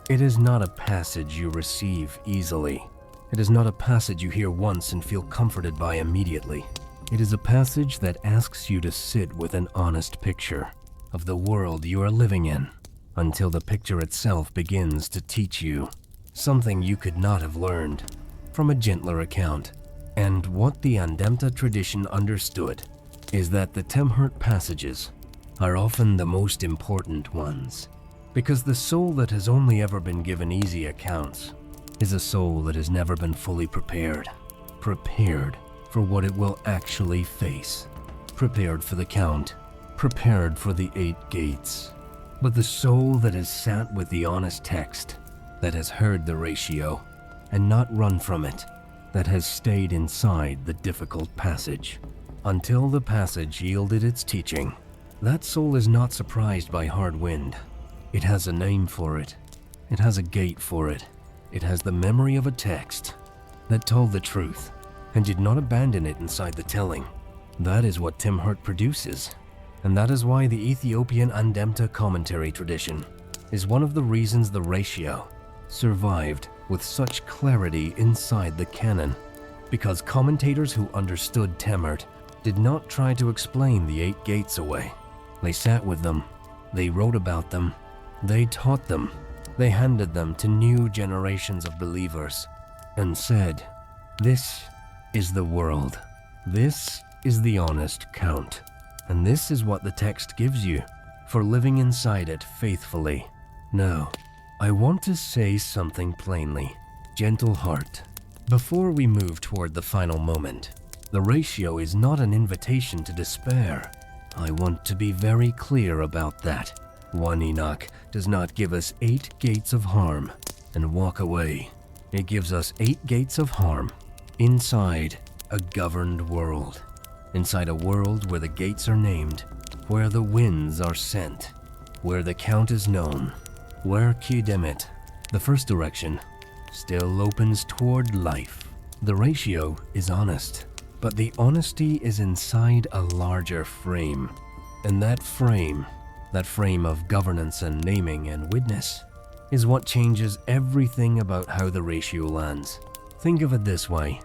It is not a passage you receive easily. It is not a passage you hear once and feel comforted by immediately. It is a passage that asks you to sit with an honest picture of the world you are living in until the picture itself begins to teach you something you could not have learned from a gentler account. And what the Andemta tradition understood is that the temhert passages are often the most important ones, because the soul that has only ever been given easy accounts is a soul that has never been fully prepared for what it will actually face, prepared for the count, prepared for the 8 gates. But the soul that has sat with the honest text, that has heard the ratio and not run from it, that has stayed inside the difficult passage until the passage yielded its teaching, that soul is not surprised by hard wind. It has a name for it. It has a gate for it. It has the memory of a text that told the truth and did not abandon it inside the telling. That is what temhert produces, and that is why the Ethiopian Andemta commentary tradition is one of the reasons the ratio survived with such clarity inside the canon, because commentators who understood temhert did not try to explain the 8 gates away. They sat with them, they wrote about them, they taught them, they handed them to new generations of believers and said, "This is the world. This is the honest count. And this is what the text gives you for living inside it faithfully." Now, I want to say something plainly. Gentle heart. Before we move toward the final moment, the ratio is not an invitation to despair. I want to be very clear about that. 1 Enoch does not give us 8 gates of harm and walk away. It gives us 8 gates of harm inside a governed world. Inside a world where the gates are named, where the winds are sent, where the count is known, where Qdemet, the first direction, still opens toward life. The ratio is honest, but the honesty is inside a larger frame. And that frame of governance and naming and witness, is what changes everything about how the ratio lands. Think of it this way.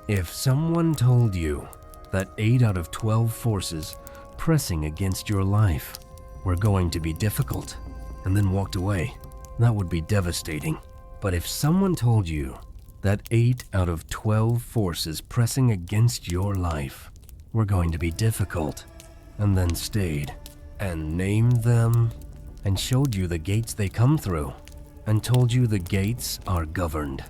If someone told you that 8 out of 12 forces pressing against your life were going to be difficult, and then walked away, that would be devastating. But if someone told you that 8 out of 12 forces pressing against your life were going to be difficult, and then stayed, and named them, and showed you the gates they come through, and told you the gates are governed,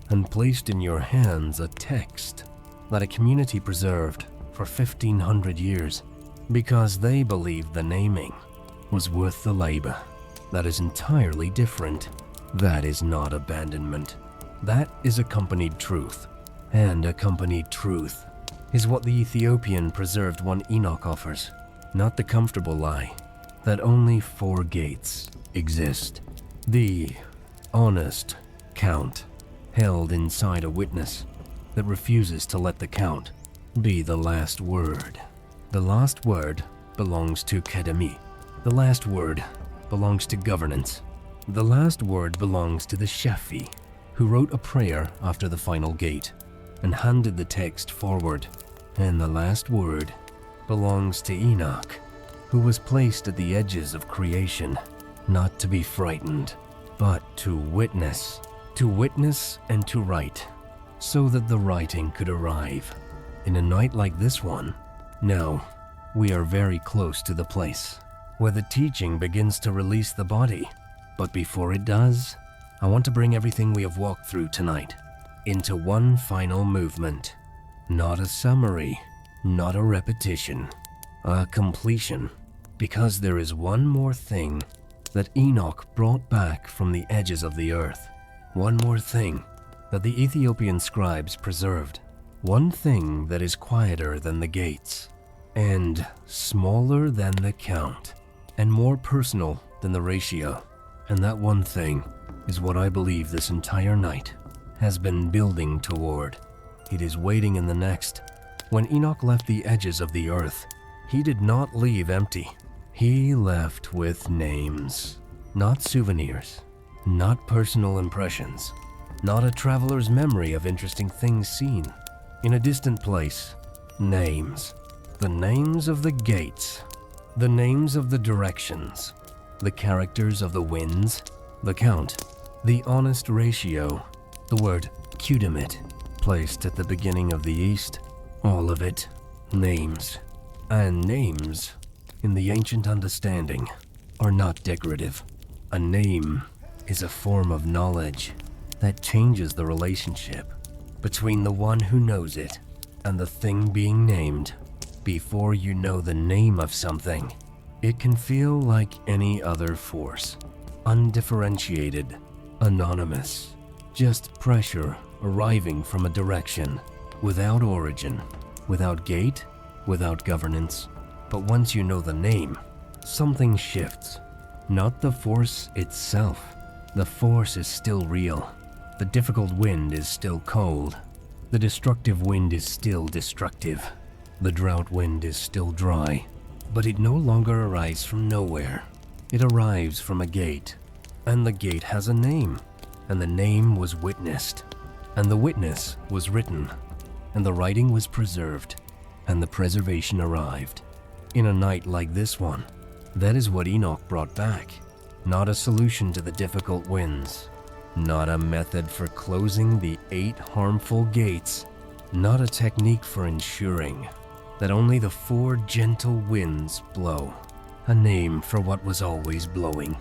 and placed in your hands a text that a community preserved for 1,500 years, because they believed the naming was worth the labor, that is entirely different. That is not abandonment. That is accompanied truth. And accompanied truth is what the Ethiopian preserved 1 Enoch offers, not the comfortable lie that only 4 gates exist. The honest count held inside a witness that refuses to let the count be the last word. The last word belongs to Kedemi. The last word belongs to governance. The last word belongs to the Shafi, who wrote a prayer after the final gate and handed the text forward. And the last word belongs to Enoch, who was placed at the edges of creation, not to be frightened, but to witness and to write, so that the writing could arrive. In a night like this one, no, We are very close to the place where the teaching begins to release the body. But before it does, I want to bring everything we have walked through tonight into one final movement. Not a summary, not a repetition, a completion. Because there is one more thing that Enoch brought back from the edges of the earth. One more thing that the Ethiopian scribes preserved. One thing that is quieter than the gates, and smaller than the count, and more personal than the ratio. And that one thing is what I believe this entire night has been building toward. It is waiting in the next. When Enoch left the edges of the earth, he did not leave empty. He left with names, not souvenirs, not personal impressions, not a traveler's memory of interesting things seen in a distant place. Names. The names of the gates, the names of the directions, the characters of the winds, the count, the honest ratio, the word Qumran, placed at the beginning of the east, all of it, names. And names, in the ancient understanding, are not decorative. A name is a form of knowledge that changes the relationship between the one who knows it and the thing being named. Before you know the name of something, it can feel like any other force, undifferentiated, anonymous, just pressure arriving from a direction, without origin, without gate, without governance. But once you know the name, something shifts. Not the force itself. The force is still real. The difficult wind is still cold. The destructive wind is still destructive. The drought wind is still dry. But it no longer arrives from nowhere. It arrives from a gate. And the gate has a name. And the name was witnessed. And the witness was written. And the writing was preserved. And the preservation arrived. In a night like this one, that is what Enoch brought back. Not a solution to the difficult winds. Not a method for closing the 8 harmful gates. Not a technique for ensuring that only the 4 gentle winds blow. A name for what was always blowing.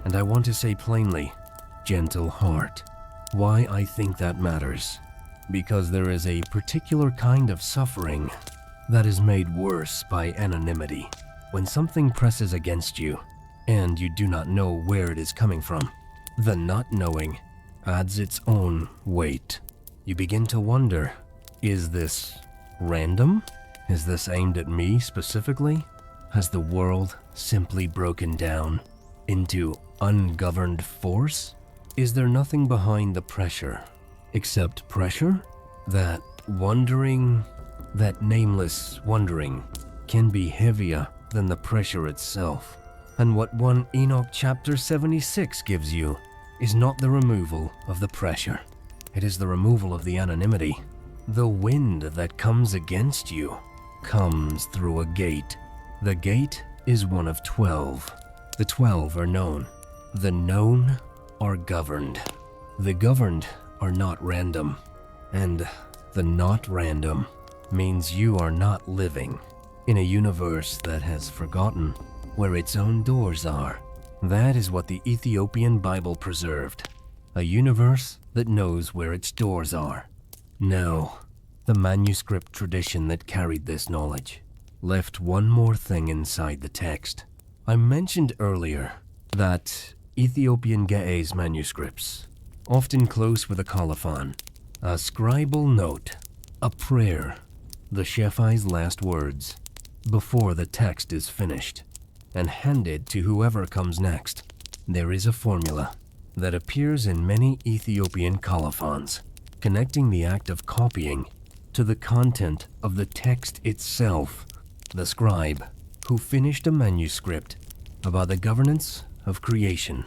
And I want to say plainly, gentle heart. Why I think that matters. Because there is a particular kind of suffering that is made worse by anonymity. When something presses against you, and you do not know where it is coming from, the not knowing adds its own weight. You begin to wonder, is this random? Is this aimed at me specifically? Has the world simply broken down into ungoverned force? Is there nothing behind the pressure except pressure? That wondering, that nameless wondering can be heavier than the pressure itself. And what 1 Enoch chapter 76 gives you is not the removal of the pressure. It is the removal of the anonymity. The wind that comes against you comes through a gate. The gate is one of 12. The 12 are known. The known are governed. The governed are not random. And the not random means you are not living in a universe that has forgotten where its own doors are. That is what the Ethiopian Bible preserved. A universe that knows where its doors are. No, the manuscript tradition that carried this knowledge left one more thing inside the text. I mentioned earlier that Ethiopian Ge'ez manuscripts, often close with a colophon, a scribal note, a prayer, the Shephi's last words, before the text is finished and handed to whoever comes next. There is a formula that appears in many Ethiopian colophons, connecting the act of copying to the content of the text itself. The scribe who finished a manuscript about the governance of creation,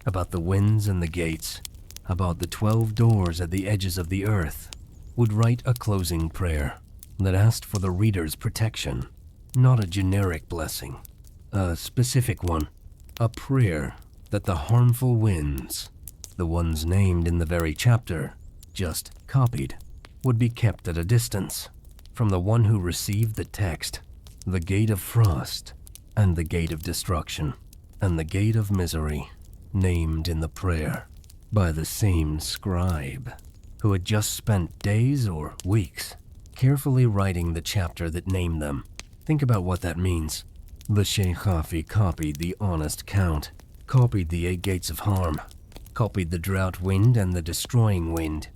about the winds and the gates, about the 12 doors at the edges of the earth, would write a closing prayer that asked for the reader's protection, not a generic blessing, a specific one, a prayer that the harmful winds, the ones named in the very chapter, just copied, would be kept at a distance from the one who received the text. the gate of frost, and the gate of destruction, and the gate of misery, named in the prayer by the same scribe, who had just spent days or weeks carefully writing the chapter that named them. Think about what that means. The Mäṣḥafä copied the honest count, copied the 8 gates of harm, copied the drought wind and the destroying wind,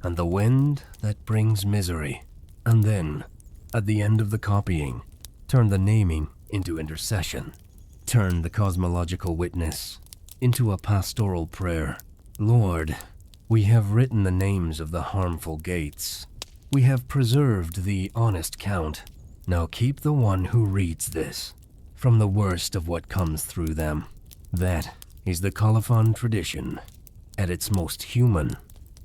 and the wind that brings misery, and then, at the end of the copying, turned the naming into intercession, turned the cosmological witness into a pastoral prayer. Lord, we have written the names of the harmful gates. We have preserved the honest count. Now keep the one who reads this from the worst of what comes through them. That is the colophon tradition at its most human,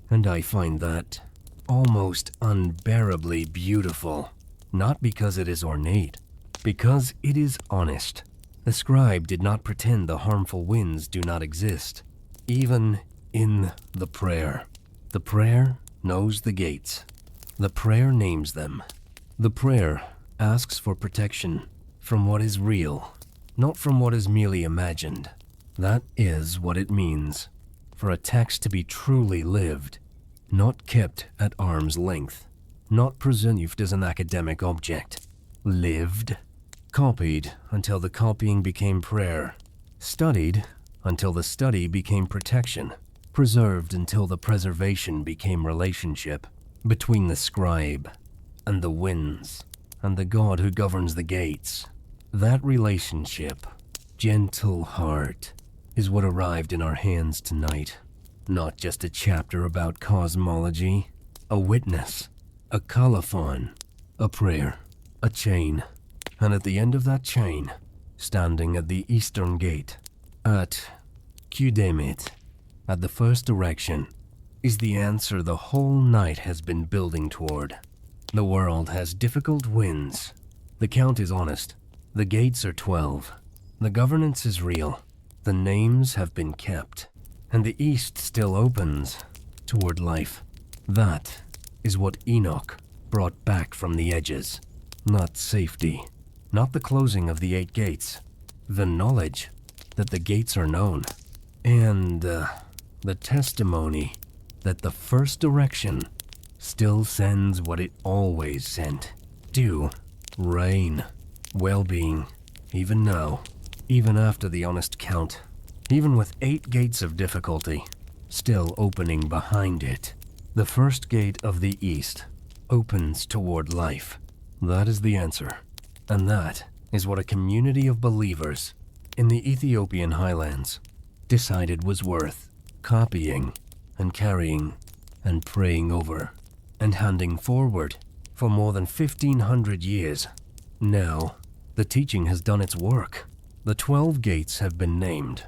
and I find that almost unbearably beautiful, not because it is ornate, because it is honest. The scribe did not pretend the harmful winds do not exist, even in the prayer. The prayer knows the gates. The prayer names them. The prayer asks for protection from what is real, not from what is merely imagined. That is what it means for a text to be truly lived, not kept at arm's length, not preserved as an academic object. Lived, copied until the copying became prayer, studied until the study became protection, preserved until the preservation became relationship between the scribe and the winds and the God who governs the gates. That relationship, gentle heart, is what arrived in our hands tonight. Not just a chapter about cosmology, a witness, a colophon, a prayer, a chain, and at the end of that chain, standing at the eastern gate, at Qumran, at the first direction, is the answer the whole night has been building toward. The world has difficult winds. The count is honest. The gates are 12. The governance is real. The names have been kept. And the east still opens toward life. That is what Enoch brought back from the edges. Not safety. Not the closing of the 8 gates. The knowledge that the gates are known. And the testimony that the first direction still sends what it always sent. Dew, rain, well-being, even now, even after the honest count, even with 8 gates of difficulty still opening behind it. The first gate of the east opens toward life. That is the answer. And that is what a community of believers in the Ethiopian highlands decided was worth copying and carrying and praying over and handing forward for more than 1,500 years. Now, the teaching has done its work. The 12 gates have been named.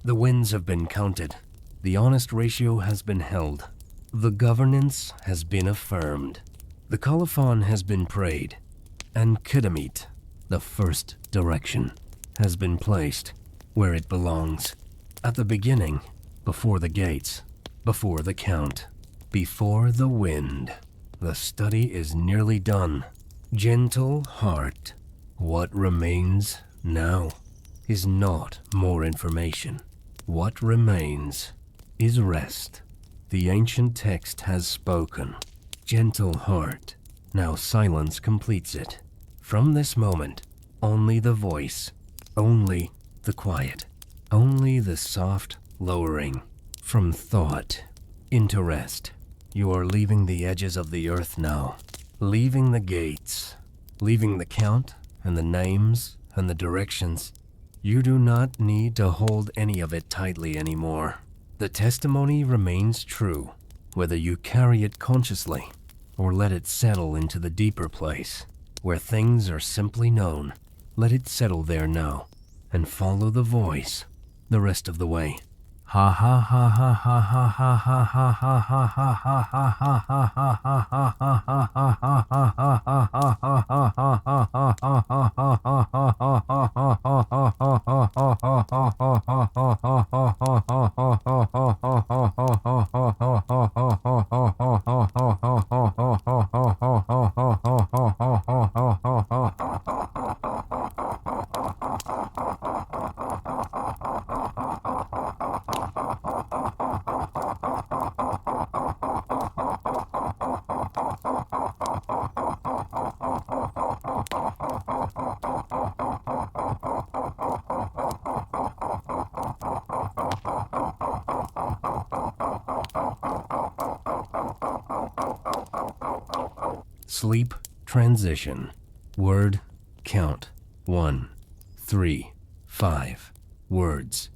The winds have been counted. The honest ratio has been held. The governance has been affirmed. The colophon has been prayed. And Qumran, the first direction, has been placed where it belongs. At the beginning, before the gates, before the count, before the wind. The study is nearly done. Gentle heart, what remains now is not more information. What remains is rest. The ancient text has spoken. Gentle heart, now silence completes it. From this moment, only the voice, only the quiet, only the soft lowering from thought into rest. You are leaving the edges of the earth now, leaving the gates, leaving the count and the names and the directions. You do not need to hold any of it tightly anymore. The testimony remains true, whether you carry it consciously or let it settle into the deeper place where things are simply known. Let it settle there now and follow the voice the rest of the way. Ha ha ha ha ha ha ha ha ha ha ha ha ha ha ha ha ha. Sleep transition. Word count. 1, 3, 5 words.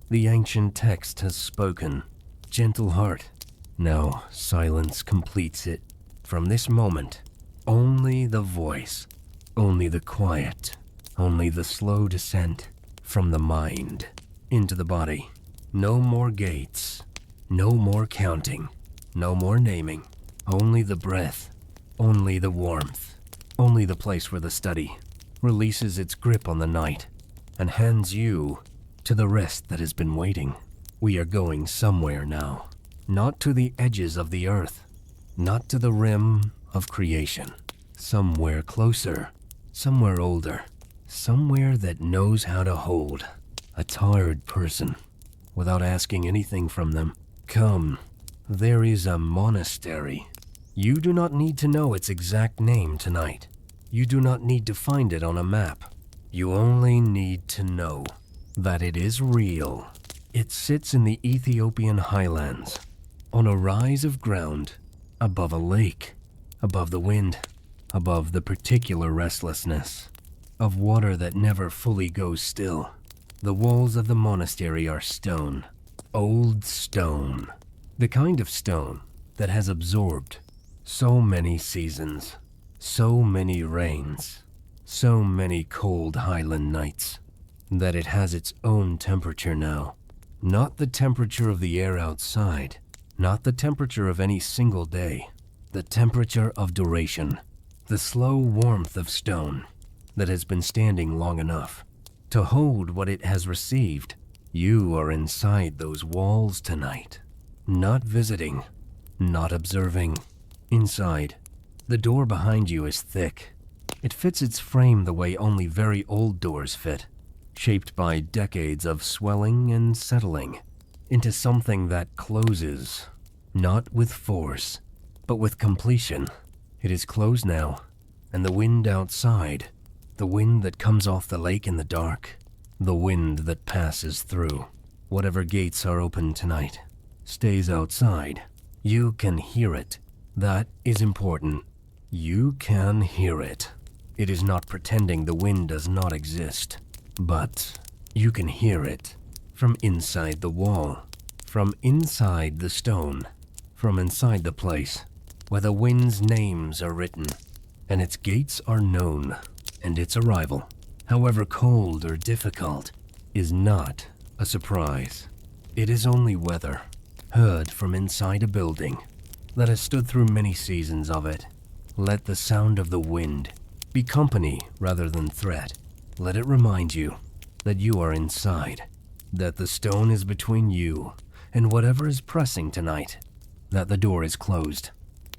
The ancient text has spoken. Gentle heart. Now silence completes it. From this moment, only the voice, only the quiet, only the slow descent from the mind into the body. No more gates, no more counting, no more naming. Only the breath, only the warmth, only the place where the study releases its grip on the night and hands you to the rest that has been waiting. We are going somewhere now, not to the edges of the earth, not to the rim of creation. Somewhere closer, somewhere older, somewhere that knows how to hold a tired person without asking anything from them. Come, there is a monastery. You do not need to know its exact name tonight. You do not need to find it on a map. You only need to know that it is real. It sits in the Ethiopian highlands, on a rise of ground, above a lake, above the wind, above the particular restlessness of water that never fully goes still. The walls of the monastery are stone, old stone, the kind of stone that has absorbed so many seasons, so many rains, so many cold highland nights, that it has its own temperature now. Not the temperature of the air outside, not the temperature of any single day, the temperature of duration, the slow warmth of stone that has been standing long enough to hold what it has received. You are inside those walls tonight, not visiting, not observing. Inside, the door behind you is thick. It fits its frame the way only very old doors fit, shaped by decades of swelling and settling into something that closes, not with force, but with completion. It is closed now, and the wind outside, the wind that comes off the lake in the dark, the wind that passes through whatever gates are open tonight, stays outside. You can hear it. That is important. You can hear it. It is not pretending the wind does not exist, but you can hear it from inside the wall, from inside the stone, from inside the place where the wind's names are written and its gates are known, and its arrival, however cold or difficult, is not a surprise. It is only weather, heard from inside a building that has stood through many seasons of it. Let the sound of the wind be company rather than threat. Let it remind you that you are inside, that the stone is between you and whatever is pressing tonight, that the door is closed,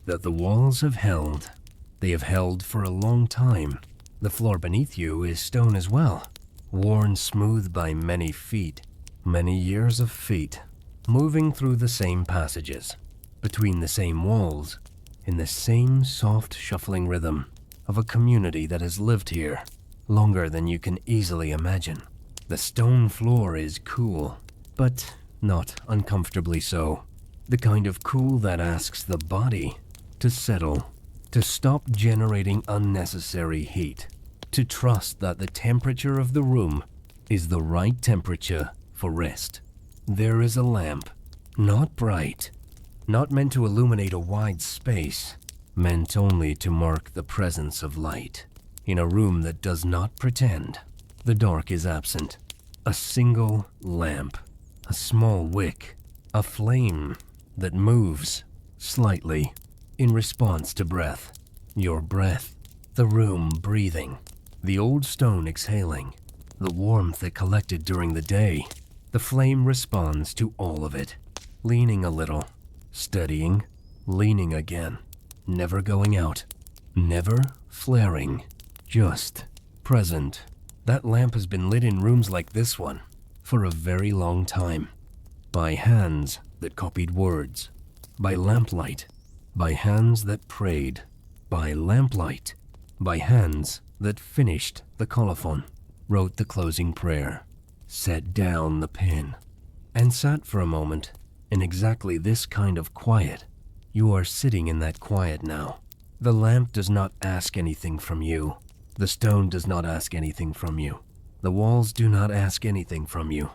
that the walls have held. They have held for a long time. The floor beneath you is stone as well, worn smooth by many feet, many years of feet, moving through the same passages, between the same walls, in the same soft shuffling rhythm of a community that has lived here longer than you can easily imagine. The stone floor is cool, but not uncomfortably so. The kind of cool that asks the body to settle, to stop generating unnecessary heat, to trust that the temperature of the room is the right temperature for rest. There is a lamp, not bright, not meant to illuminate a wide space, meant only to mark the presence of light. In a room that does not pretend, the dark is absent. A single lamp, a small wick, a flame that moves slightly in response to breath. Your breath, the room breathing, the old stone exhaling, the warmth it collected during the day. The flame responds to all of it, leaning a little, steadying, leaning again, never going out, never flaring, just present. That lamp has been lit in rooms like this one for a very long time, by hands that copied words, by lamplight, by hands that prayed, by lamplight, by hands that finished the colophon, wrote the closing prayer, set down the pen, and sat for a moment in exactly this kind of quiet. You are sitting in that quiet now. The lamp does not ask anything from you. The stone does not ask anything from you. The walls do not ask anything from you.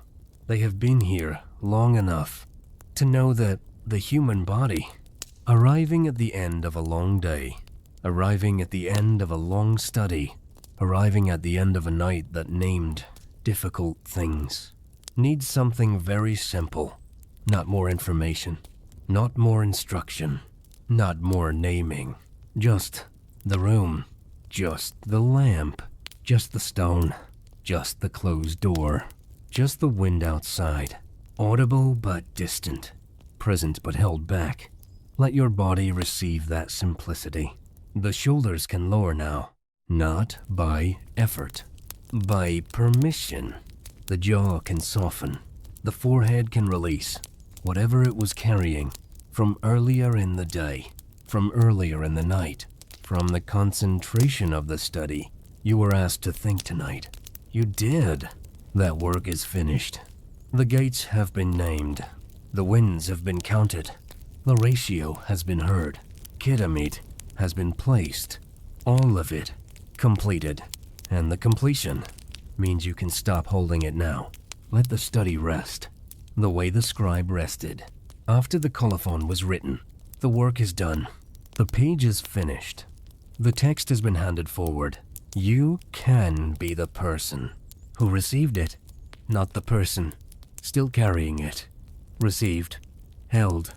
They have been here long enough to know that the human body, arriving at the end of a long day, arriving at the end of a long study, arriving at the end of a night that named difficult things, needs something very simple. Not more information, not more instruction, not more naming. Just the room, just the lamp, just the stone, just the closed door, just the wind outside, audible but distant, present but held back. Let your body receive that simplicity. The shoulders can lower now, not by effort, by permission. The jaw can soften, the forehead can release whatever it was carrying from earlier in the day, from earlier in the night, from the concentration of the study. You were asked to think tonight. You did. That work is finished. The gates have been named. The winds have been counted. The ratio has been heard. Kitamite has been placed. All of it completed. And the completion means you can stop holding it now. Let the study rest, the way the scribe rested. After the colophon was written, the work is done. The page is finished. The text has been handed forward. You can be the person who received it, not the person still carrying it. Received, held,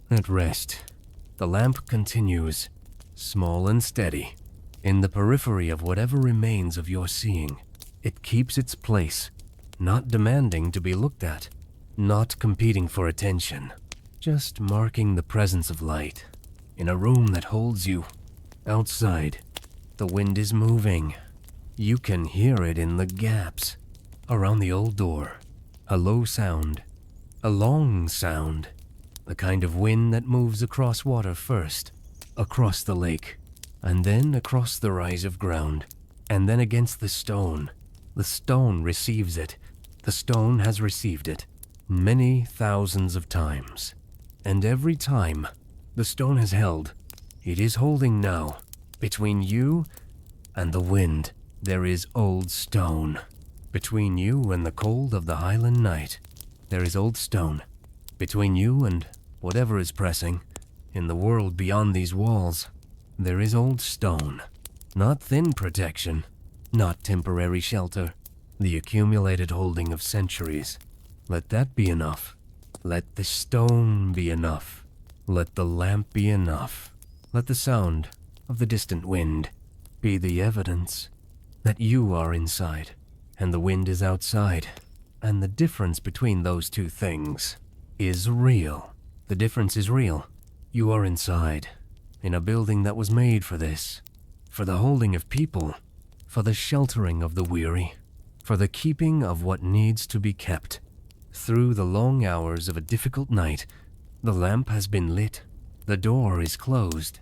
at rest. The lamp continues, small and steady, in the periphery of whatever remains of your seeing. It keeps its place, not demanding to be looked at, not competing for attention, just marking the presence of light in a room that holds you. Outside, the wind is moving. You can hear it in the gaps around the old door. A low sound, a long sound, the kind of wind that moves across water first, across the lake, and then across the rise of ground, and then against the stone. The stone receives it. The stone has received it many thousands of times. And every time the stone has held, it is holding now. Between you and the wind, there is old stone. Between you and the cold of the highland night, there is old stone. Between you and whatever is pressing in the world beyond these walls, there is old stone. Not thin protection, not temporary shelter, the accumulated holding of centuries. Let that be enough. Let the stone be enough. Let the lamp be enough. Let the sound of the distant wind be the evidence that you are inside and the wind is outside. And the difference between those two things is real. The difference is real. You are inside, in a building that was made for this, for the holding of people, for the sheltering of the weary, for the keeping of what needs to be kept. Through the long hours of a difficult night, the lamp has been lit. The door is closed.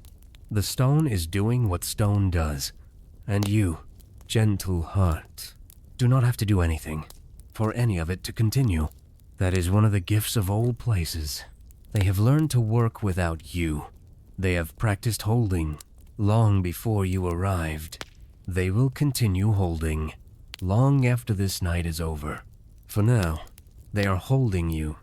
The stone is doing what stone does. And you, gentle heart, do not have to do anything for any of it to continue. That is one of the gifts of old places. They have learned to work without you. They have practiced holding long before you arrived. They will continue holding long after this night is over. For now, they are holding you,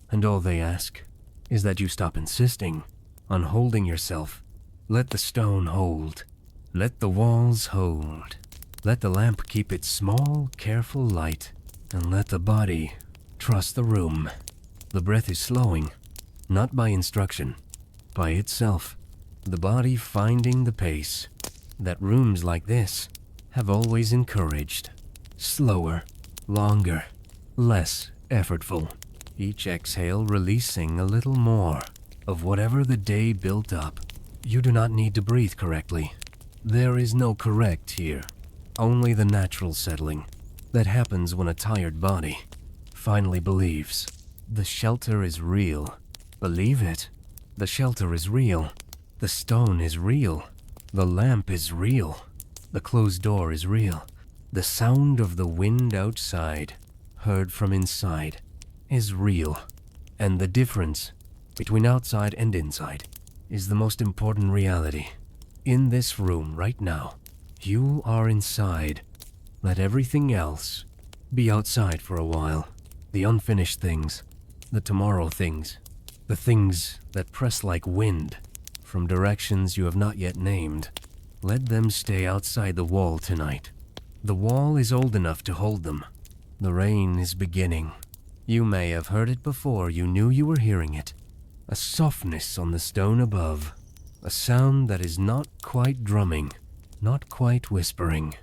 and all they ask is that you stop insisting on holding yourself. Let the stone hold. Let the walls hold. Let the lamp keep its small, careful light, and let the body trust the room. The breath is slowing, not by instruction, by itself. The body finding the pace that rooms like this have always encouraged. Slower, longer, less effortful. Each exhale releasing a little more of whatever the day built up. You do not need to breathe correctly. There is no correct here, only the natural settling that happens when a tired body finally believes the shelter is real. Believe it. The shelter is real. The stone is real. The lamp is real. The closed door is real. The sound of the wind outside, heard from inside, is real. And the difference between outside and inside is the most important reality. In this room right now, you are inside. Let everything else be outside for a while. The unfinished things, the tomorrow things, the things that press like wind from directions you have not yet named. Let them stay outside the wall tonight. The wall is old enough to hold them. The rain is beginning. You may have heard it before you knew you were hearing it. A softness on the stone above. A sound that is not quite drumming, not quite whispering.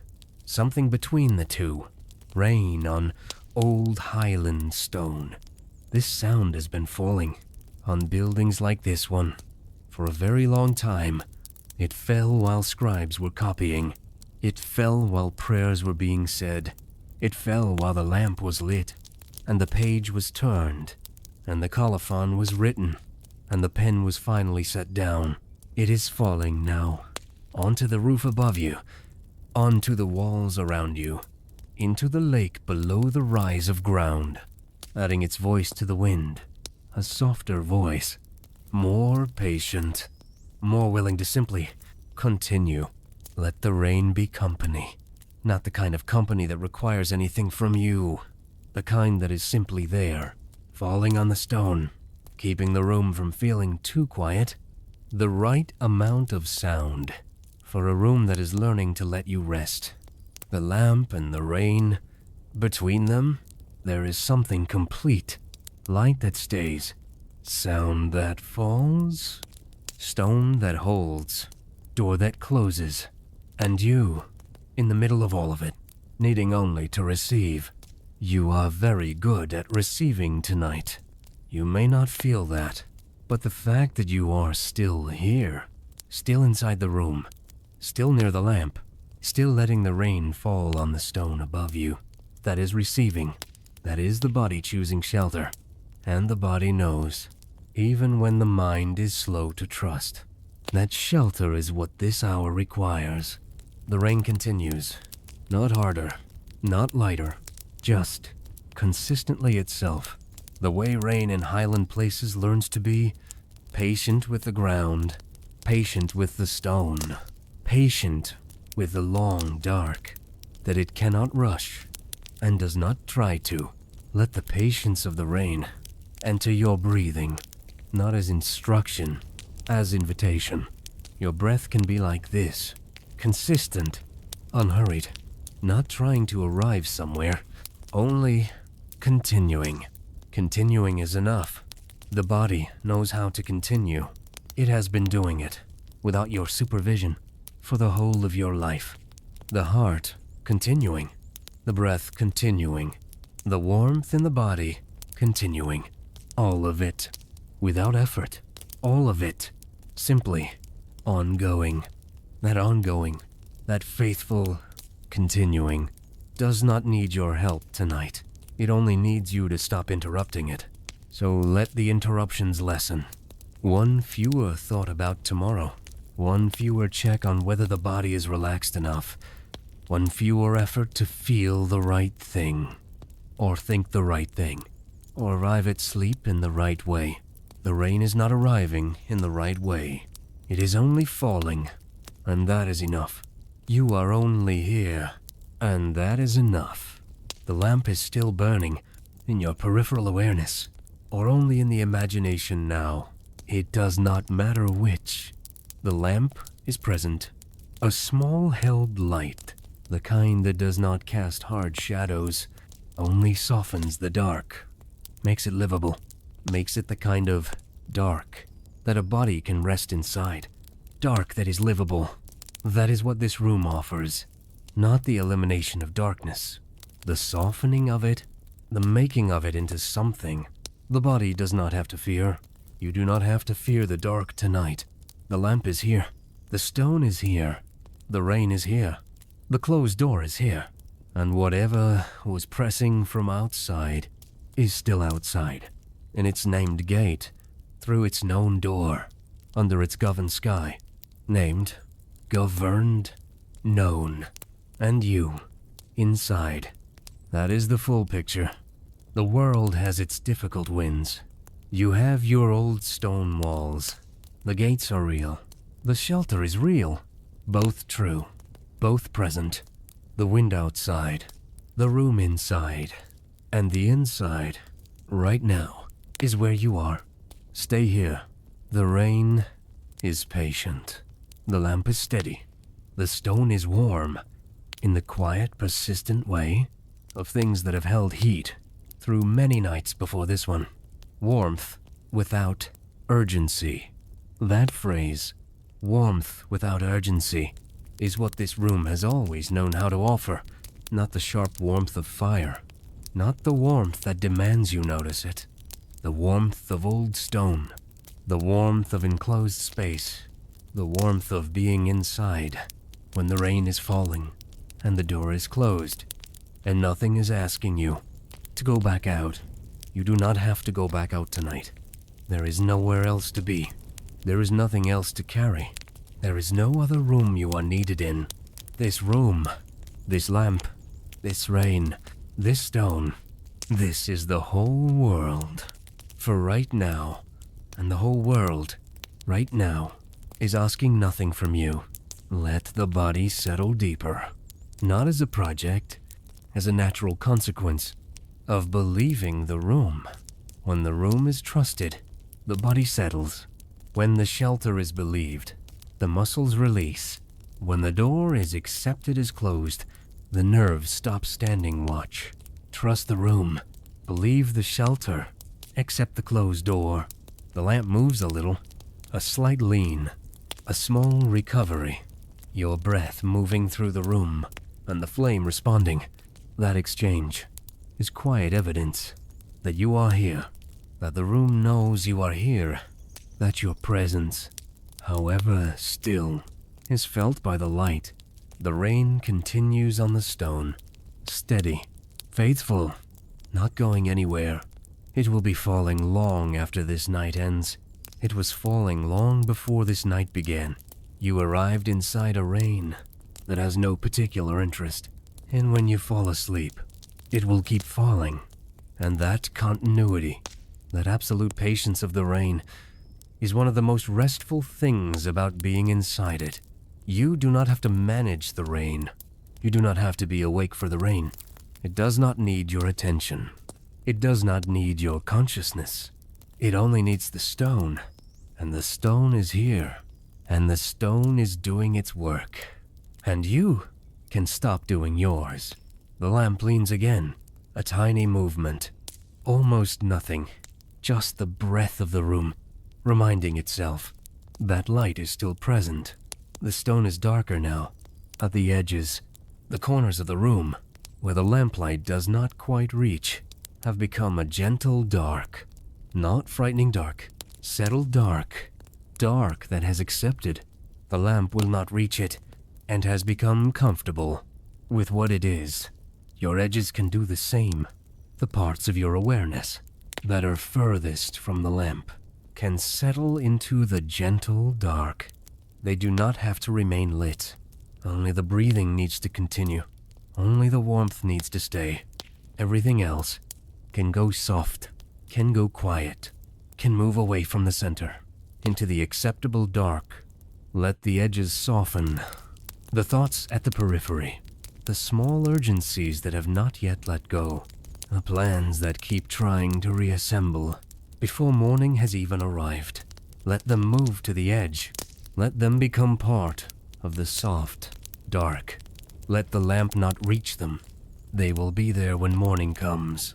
Something between the two. Rain on old Highland stone. This sound has been falling on buildings like this one for a very long time. It fell while scribes were copying. It fell while prayers were being said. It fell while the lamp was lit, and the page was turned, and the colophon was written, and the pen was finally set down. It is falling now, onto the roof above you, onto the walls around you, into the lake below the rise of ground, adding its voice to the wind, a softer voice, more patient, more willing to simply continue. Let the rain be company, not the kind of company that requires anything from you, the kind that is simply there, falling on the stone, keeping the room from feeling too quiet, the right amount of sound for a room that is learning to let you rest. The lamp and the rain, between them, there is something complete, light that stays, sound that falls, stone that holds, door that closes, and you, in the middle of all of it, needing only to receive. You are very good at receiving tonight. You may not feel that, but the fact that you are still here, still inside the room, still near the lamp, still letting the rain fall on the stone above you, that is receiving, that is the body choosing shelter. And the body knows, even when the mind is slow to trust, that shelter is what this hour requires. The rain continues, not harder, not lighter, just consistently itself. The way rain in highland places learns to be patient with the ground, patient with the stone, patient with the long dark, that it cannot rush and does not try to. Let the patience of the rain enter your breathing, not as instruction, as invitation. Your breath can be like this, consistent, unhurried, not trying to arrive somewhere, only continuing. Continuing is enough. The body knows how to continue. It has been doing it, without your supervision, for the whole of your life. The heart continuing, the breath continuing, the warmth in the body continuing. All of it, without effort. All of it, simply ongoing. That ongoing, that faithful continuing, does not need your help tonight. It only needs you to stop interrupting it. So let the interruptions lessen. One fewer thought about tomorrow. One fewer check on whether the body is relaxed enough. One fewer effort to feel the right thing, or think the right thing, or arrive at sleep in the right way. The rain is not arriving in the right way. It is only falling, and that is enough. You are only here, and that is enough. The lamp is still burning in your peripheral awareness, or only in the imagination now. It does not matter which. The lamp is present, a small held light, the kind that does not cast hard shadows, only softens the dark, makes it livable. makes it the kind of dark that a body can rest inside. Dark that is livable. That is what this room offers. Not the elimination of darkness. The softening of it, the making of it into something. The body does not have to fear. You do not have to fear the dark tonight. The lamp is here. The stone is here. The rain is here. The closed door is here. And whatever was pressing from outside is still outside. In its named gate, through its known door, under its governed sky. Named, governed, known. And you, inside. That is the full picture. The world has its difficult winds. You have your old stone walls. The gates are real. The shelter is real. Both true. Both present. The wind outside. The room inside. And the inside, right now, is where you are. Stay here. The rain is patient. The lamp is steady. The stone is warm. In the quiet, persistent way of things that have held heat through many nights before this one. Warmth without urgency. That phrase, warmth without urgency, is what this room has always known how to offer. Not the sharp warmth of fire. Not the warmth that demands you notice it. The warmth of old stone. The warmth of enclosed space. The warmth of being inside when the rain is falling and the door is closed and nothing is asking you to go back out. You do not have to go back out tonight. There is nowhere else to be. There is nothing else to carry. There is no other room you are needed in. This room, this lamp, this rain, this stone, this is the whole world. For right now, and the whole world, right now, is asking nothing from you. Let the body settle deeper. Not as a project, as a natural consequence of believing the room. When the room is trusted, the body settles. When the shelter is believed, the muscles release. When the door is accepted as closed, the nerves stop standing watch. Trust the room. Believe the shelter. Accept the closed door. The lamp moves a little. A slight lean. A small recovery. Your breath moving through the room, and the flame responding. That exchange is quiet evidence that you are here, that the room knows you are here, that your presence, however still, is felt by the light. The rain continues on the stone, steady, faithful, not going anywhere. It will be falling long after this night ends. It was falling long before this night began. You arrived inside a rain that has no particular interest. And when you fall asleep, it will keep falling. And that continuity, that absolute patience of the rain, is one of the most restful things about being inside it. You do not have to manage the rain. You do not have to be awake for the rain. It does not need your attention. It does not need your consciousness. It only needs the stone. And the stone is here. And the stone is doing its work. And you can stop doing yours. The lamp leans again. A tiny movement. Almost nothing. Just the breath of the room, reminding itself that light is still present. The stone is darker now. At the edges, the corners of the room, where the lamplight does not quite reach, have become a gentle dark. Not frightening dark. Settled dark. Dark that has accepted. The lamp will not reach it, and has become comfortable with what it is. Your edges can do the same. The parts of your awareness that are furthest from the lamp can settle into the gentle dark. They do not have to remain lit. Only the breathing needs to continue. Only the warmth needs to stay. Everything else can go soft, can go quiet, can move away from the center, into the acceptable dark. Let the edges soften. The thoughts at the periphery, the small urgencies that have not yet let go, the plans that keep trying to reassemble before morning has even arrived. Let them move to the edge. Let them become part of the soft, dark. Let the lamp not reach them. They will be there when morning comes.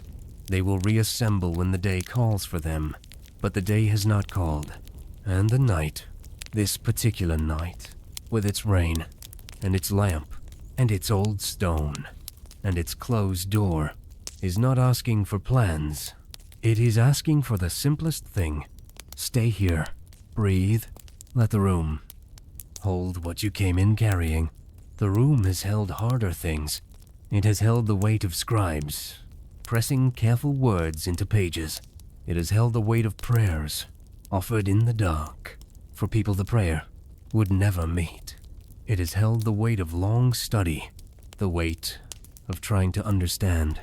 They will reassemble when the day calls for them, but the day has not called. And the night, this particular night, with its rain, and its lamp, and its old stone, and its closed door, is not asking for plans. It is asking for the simplest thing. Stay here, breathe, let the room hold what you came in carrying. The room has held harder things. It has held the weight of scribes, pressing careful words into pages. It has held the weight of prayers, offered in the dark, for people the prayer would never meet. It has held the weight of long study, the weight of trying to understand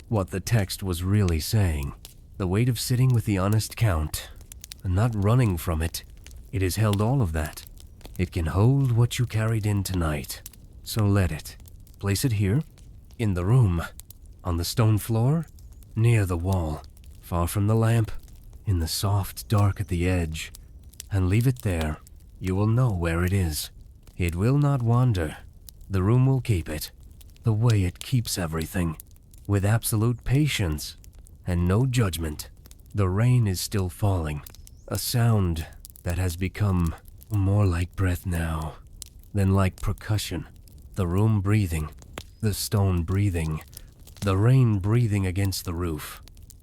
what the text was really saying, the weight of sitting with the honest count, and not running from it. It has held all of that. It can hold what you carried in tonight, so let it. Place it here, in the room, on the stone floor, near the wall, far from the lamp, in the soft dark at the edge, and leave it there. You will know where it is. It will not wander. The room will keep it, the way it keeps everything, with absolute patience and no judgment. The rain is still falling, a sound that has become more like breath now than like percussion. The room breathing, the stone breathing, the rain breathing against the roof.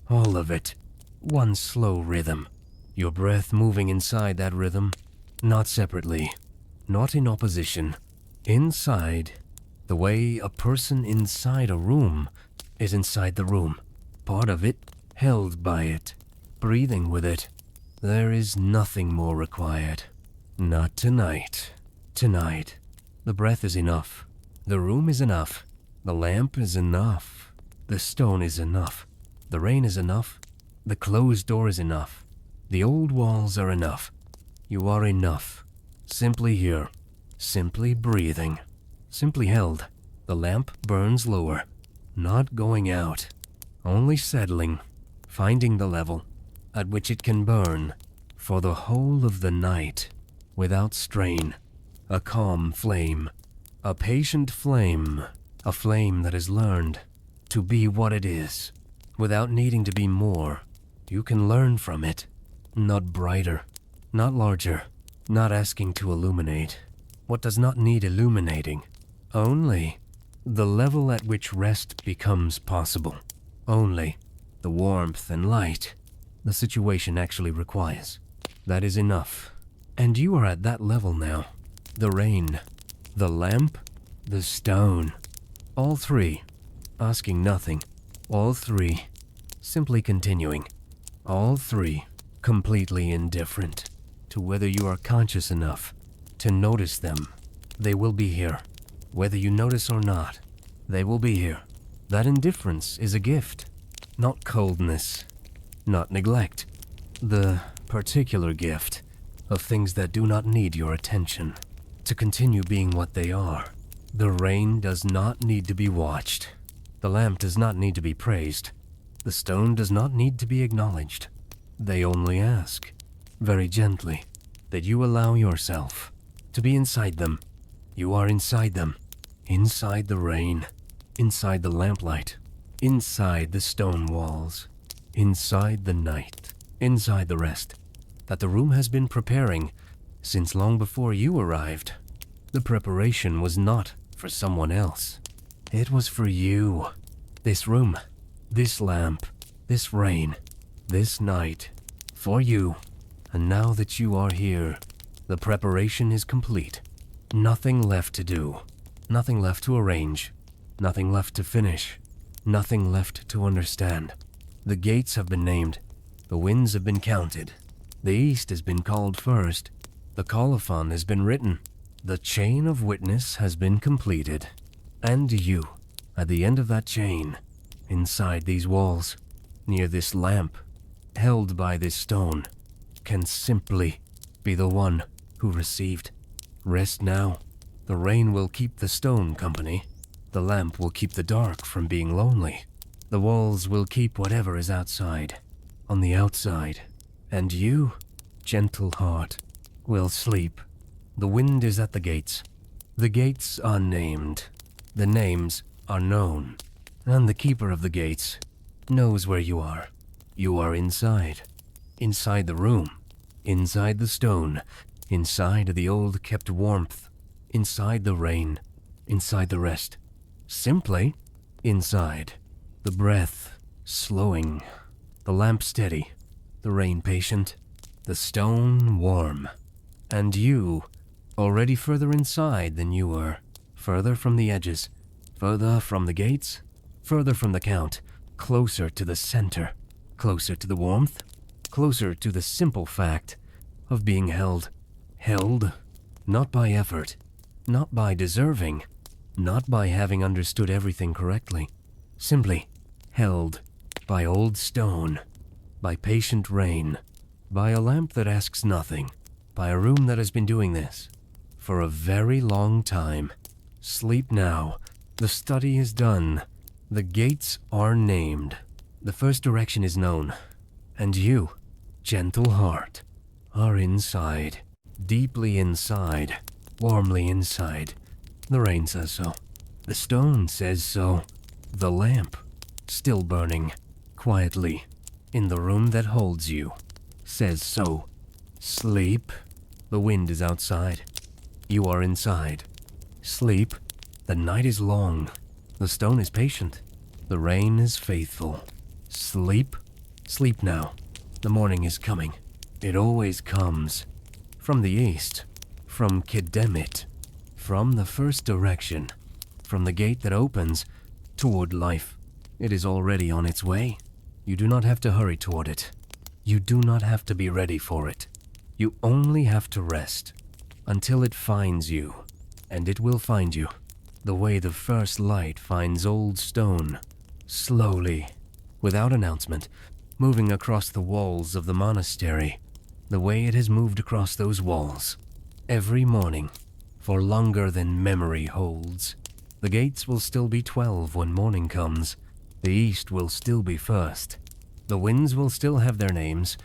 All of it, one slow rhythm. Your breath moving inside that rhythm, not separately, not in opposition. Inside, the way a person inside a room is inside the room. Part of it, held by it, breathing with it. There is nothing more required. Not tonight. Tonight, the breath is enough. The room is enough. The lamp is enough. The stone is enough. The rain is enough. The closed door is enough. The old walls are enough. You are enough. Simply here. Simply breathing. Simply held. The lamp burns lower. Not going out. Only settling. Finding the level at which it can burn for the whole of the night without strain. A calm flame. A patient flame. A flame that has learned to be what it is without needing to be more. You can learn from it. Not brighter. Not larger. Not asking to illuminate what does not need illuminating. Only the level at which rest becomes possible. Only the warmth and light the situation actually requires. That is enough. And you are at that level now. The rain, the lamp, the stone. All three, asking nothing. All three, simply continuing. All three, completely indifferent to whether you are conscious enough to notice them. They will be here. Whether you notice or not, they will be here. That indifference is a gift, not coldness, not neglect. The particular gift of things that do not need your attention to continue being what they are. The rain does not need to be watched. The lamp does not need to be praised. The stone does not need to be acknowledged. They only ask, very gently, that you allow yourself to be inside them. You are inside them. Inside the rain. Inside the lamplight. Inside the stone walls. Inside the night. Inside the rest that the room has been preparing since long before you arrived. The preparation was not for someone else. It was for you. This room, this lamp, this rain, this night, for you. And now that you are here, the preparation is complete. Nothing left to do. Nothing left to arrange. Nothing left to finish. Nothing left to understand. The gates have been named. The winds have been counted. The east has been called first. The colophon has been written. The chain of witness has been completed. And you, at the end of that chain, inside these walls, near this lamp, held by this stone, can simply be the one who received. Rest now. The rain will keep the stone company. The lamp will keep the dark from being lonely. The walls will keep whatever is outside, on the outside. And you, gentle heart, will sleep. The wind is at the gates. The gates are named. The names are known. And the keeper of the gates knows where you are. You are inside. Inside the room. Inside the stone. Inside the old kept warmth. Inside the rain. Inside the rest. Simply inside. The breath slowing. The lamp steady. The rain patient. The stone warm. And you already further inside than you were. Further from the edges. Further from the gates. Further from the count. Closer to the center. Closer to the warmth. Closer to the simple fact of being held. Held not by effort. Not by deserving. Not by having understood everything correctly. Simply held by old stone. By patient rain. By a lamp that asks nothing. By a room that has been doing this for a very long time. Sleep now. The study is done. The gates are named. The first direction is known. And you, gentle heart, are inside. Deeply inside. Warmly inside. The rain says so. The stone says so. The lamp, still burning, quietly, in the room that holds you, says so. Sleep. The wind is outside. You are inside. Sleep. The night is long. The stone is patient. The rain is faithful. Sleep. Sleep now. The morning is coming. It always comes. From the east. From Kedemit. From the first direction. From the gate that opens toward life. It is already on its way. You do not have to hurry toward it. You do not have to be ready for it. You only have to rest until it finds you, and it will find you, the way the first light finds old stone, slowly, without announcement, moving across the walls of the monastery, the way it has moved across those walls, every morning, for longer than memory holds. The gates will still be 12 when morning comes. The east will still be first. The winds will still have their names,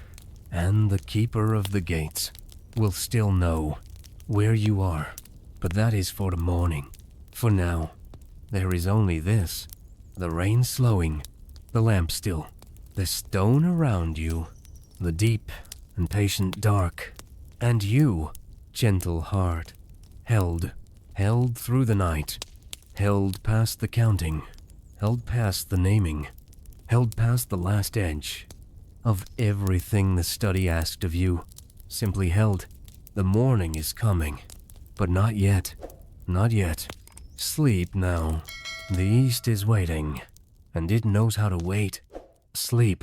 and the keeper of the gates will still know where you are. But that is for the morning. For now, there is only this. The rain slowing, the lamp still, the stone around you, the deep and patient dark, and you, gentle heart, held through the night, held past the counting, held past the naming, held past the last edge of everything the study asked of you, simply held. The morning is coming, but not yet, not yet. Sleep now. The east is waiting, and it knows how to wait. Sleep.